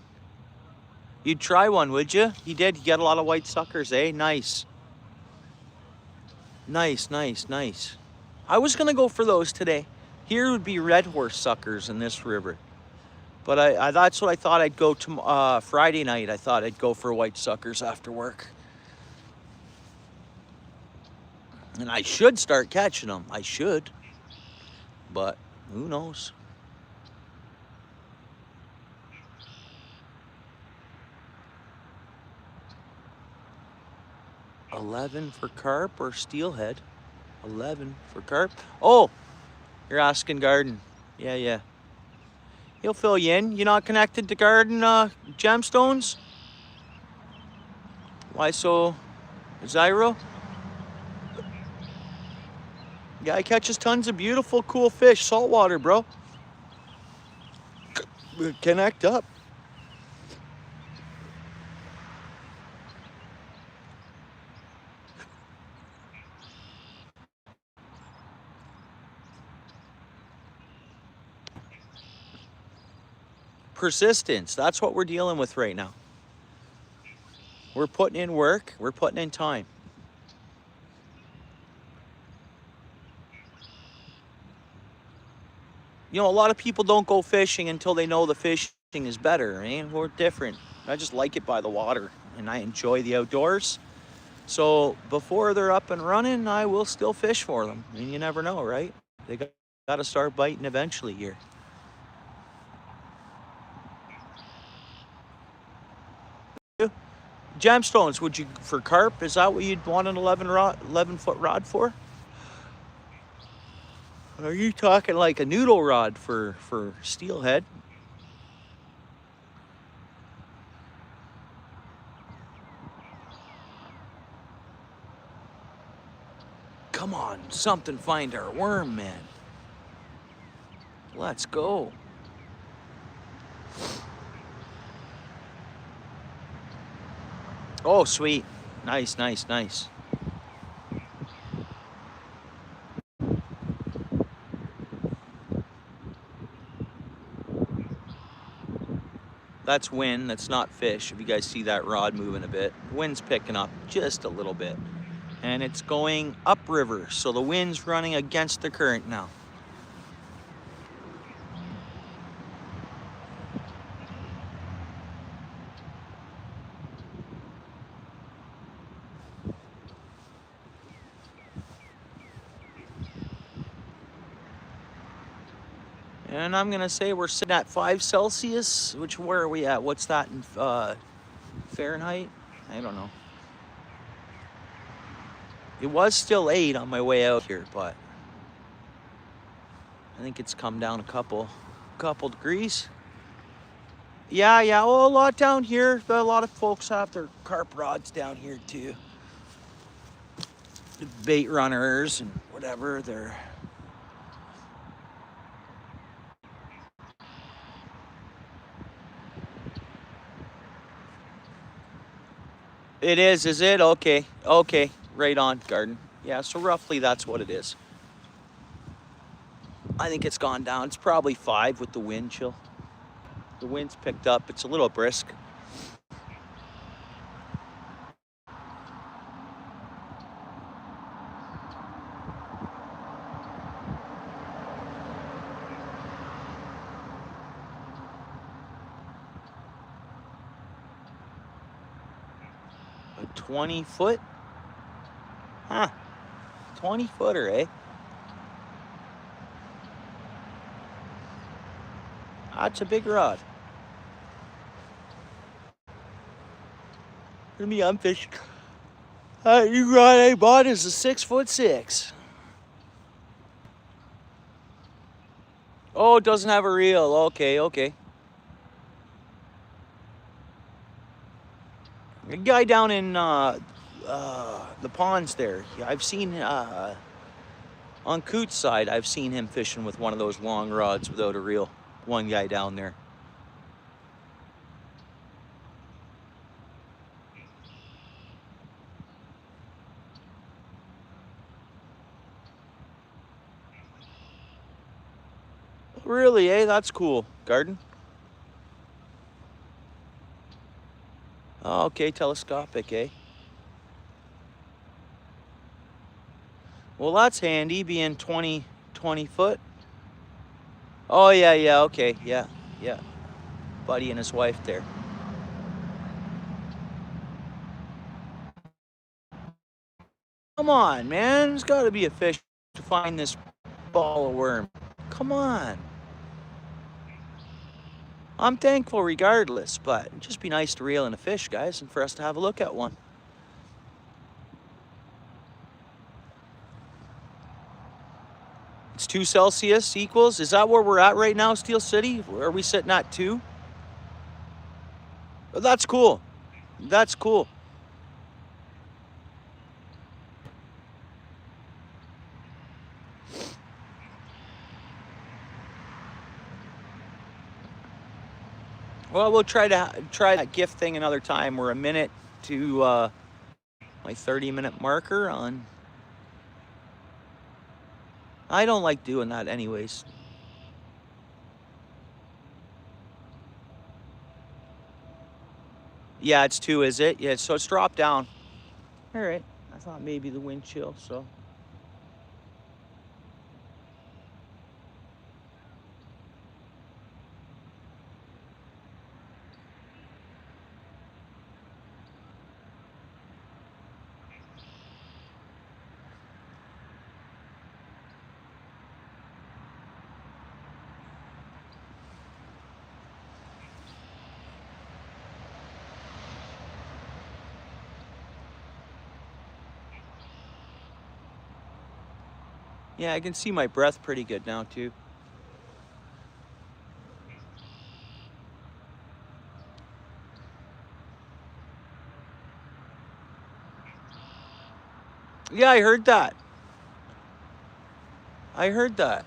You'd try one, would you? You did. You got a lot of white suckers, eh? Nice. Nice, nice, nice. I was gonna go for those today. Here would be red horse suckers in this river. But I that's what I thought I'd go to Friday night. I thought I'd go for white suckers after work. And I should start catching them. I should. But who knows? $11 for carp or steelhead? 11 for carp? Oh, you're asking Garden. Yeah, yeah. He'll fill you in. You're not connected to garden gemstones? Why so Zyro? Guy catches tons of beautiful, cool fish, saltwater, bro. Connect up. Persistence, that's what we're dealing with right now. We're putting in work, we're putting in time. You know, a lot of people don't go fishing until they know the fishing is better, and we're different. I just like it by the water, and I enjoy the outdoors. So before they're up and running, I will still fish for them. And you never know, right? They got to start biting eventually here. Gemstones, would you, for carp, is that what you'd want an 11-foot rod for? Are you talking like a noodle rod for steelhead? Come on, something find our worm, man. Let's go. Oh, sweet. Nice, nice, nice. That's wind, that's not fish. If you guys see that rod moving a bit, wind's picking up just a little bit. And it's going upriver, so the wind's running against the current now. And I'm gonna say we're sitting at 5 Celsius, where are we at? What's that in Fahrenheit? I don't know. It was still 8 on my way out here, but I think it's come down a couple degrees. Yeah, well, a lot down here. A lot of folks have their carp rods down here too. The bait runners and whatever, they're... It is it? Okay, right on, Garden. Yeah, so roughly that's what it is. I think it's gone down. It's probably 5 with the wind chill. The wind's picked up. It's a little brisk. A 20-foot? Huh. 20-footer, eh? That's a big rod. For me, I'm fishing. You rod I bought is a 6'6". Oh, it doesn't have a reel. Okay. A guy down in the ponds there. I've seen on Coot's side. I've seen him fishing with one of those long rods without a reel. One guy down there. Really, eh? That's cool. Garden. Oh, okay, telescopic, eh? Well, that's handy, being 20 foot. Oh, yeah, okay, yeah. Buddy and his wife there. Come on, man. There's got to be a fish to find this ball of worm. Come on. I'm thankful regardless, but it'd just be nice to reel in a fish, guys, and for us to have a look at one. It's 2 Celsius equals. Is that where we're at right now, Steel City? Are we sitting at 2? Oh, that's cool. That's cool. Well, we'll try that gift thing another time. We're a minute to my 30-minute marker on. I don't like doing that anyways. Yeah, it's 2, is it? Yeah, so it's dropped down. All right. I thought maybe the wind chill, so. Yeah, I can see my breath pretty good now, too. Yeah, I heard that. I heard that.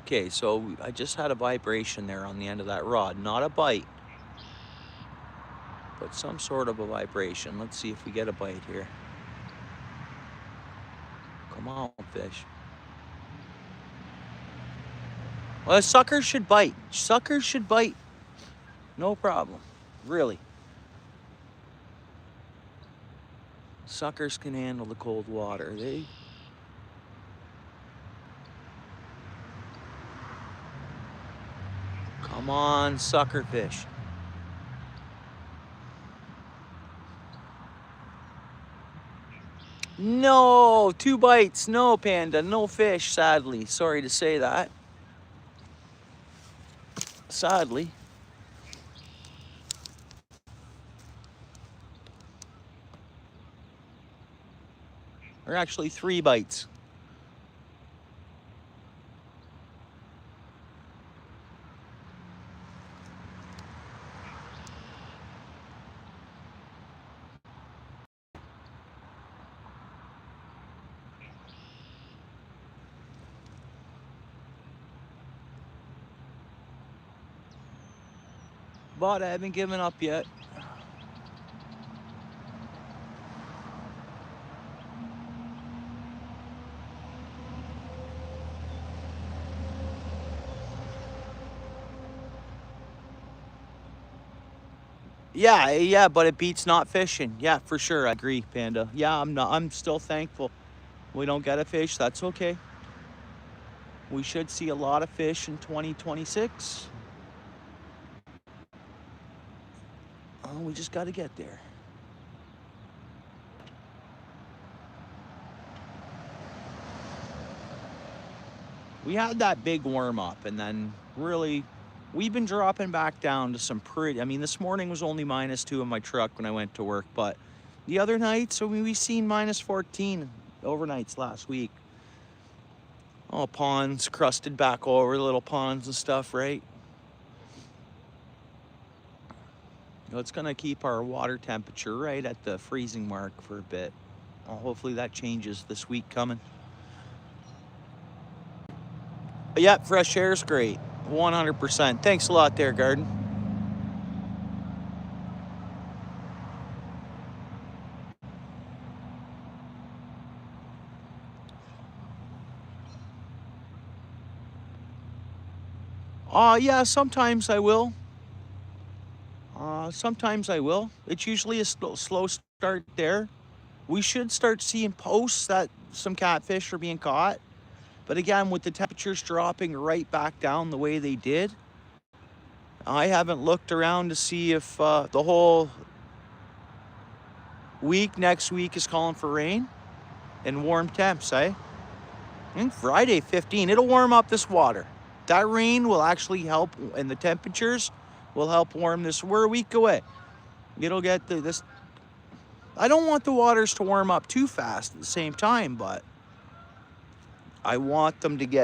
Okay, so I just had a vibration there on the end of that rod. Not a bite, but some sort of a vibration. Let's see if we get a bite here. Come on, fish. Well, suckers should bite. Suckers should bite. No problem. Really. Suckers can handle the cold water. Come on, sucker fish. No, 2 bites. No, Panda. No fish, sadly. Sorry to say that. Sadly. Or actually 3 bites. But I haven't given up yet. Yeah, but it beats not fishing. Yeah, for sure. I agree, Panda. Yeah, I'm still thankful we don't get a fish. That's okay. We should see a lot of fish in 2026. Oh, we just got to get there. We had that big warm up, and then really we've been dropping back down to some pretty. I mean, this morning was only -2 in my truck when I went to work, but the other nights, we've seen -14 overnights last week. Oh, ponds crusted back over, little ponds and stuff, right? It's gonna keep our water temperature right at the freezing mark for a bit. Hopefully that changes this week coming. But yeah, fresh air is great. 100%. Thanks a lot there, Garden. Yeah, sometimes I will. Sometimes I will. It's usually a slow start there. We should start seeing posts that some catfish are being caught. But again, with the temperatures dropping right back down the way they did, I haven't looked around to see if the whole week, next week, is calling for rain and warm temps, eh? And Friday, 15. It'll warm up this water. That rain will actually help, and the temperatures will help warm this. We're a week away. It'll get this. I don't want the waters to warm up too fast at the same time, but I want them to get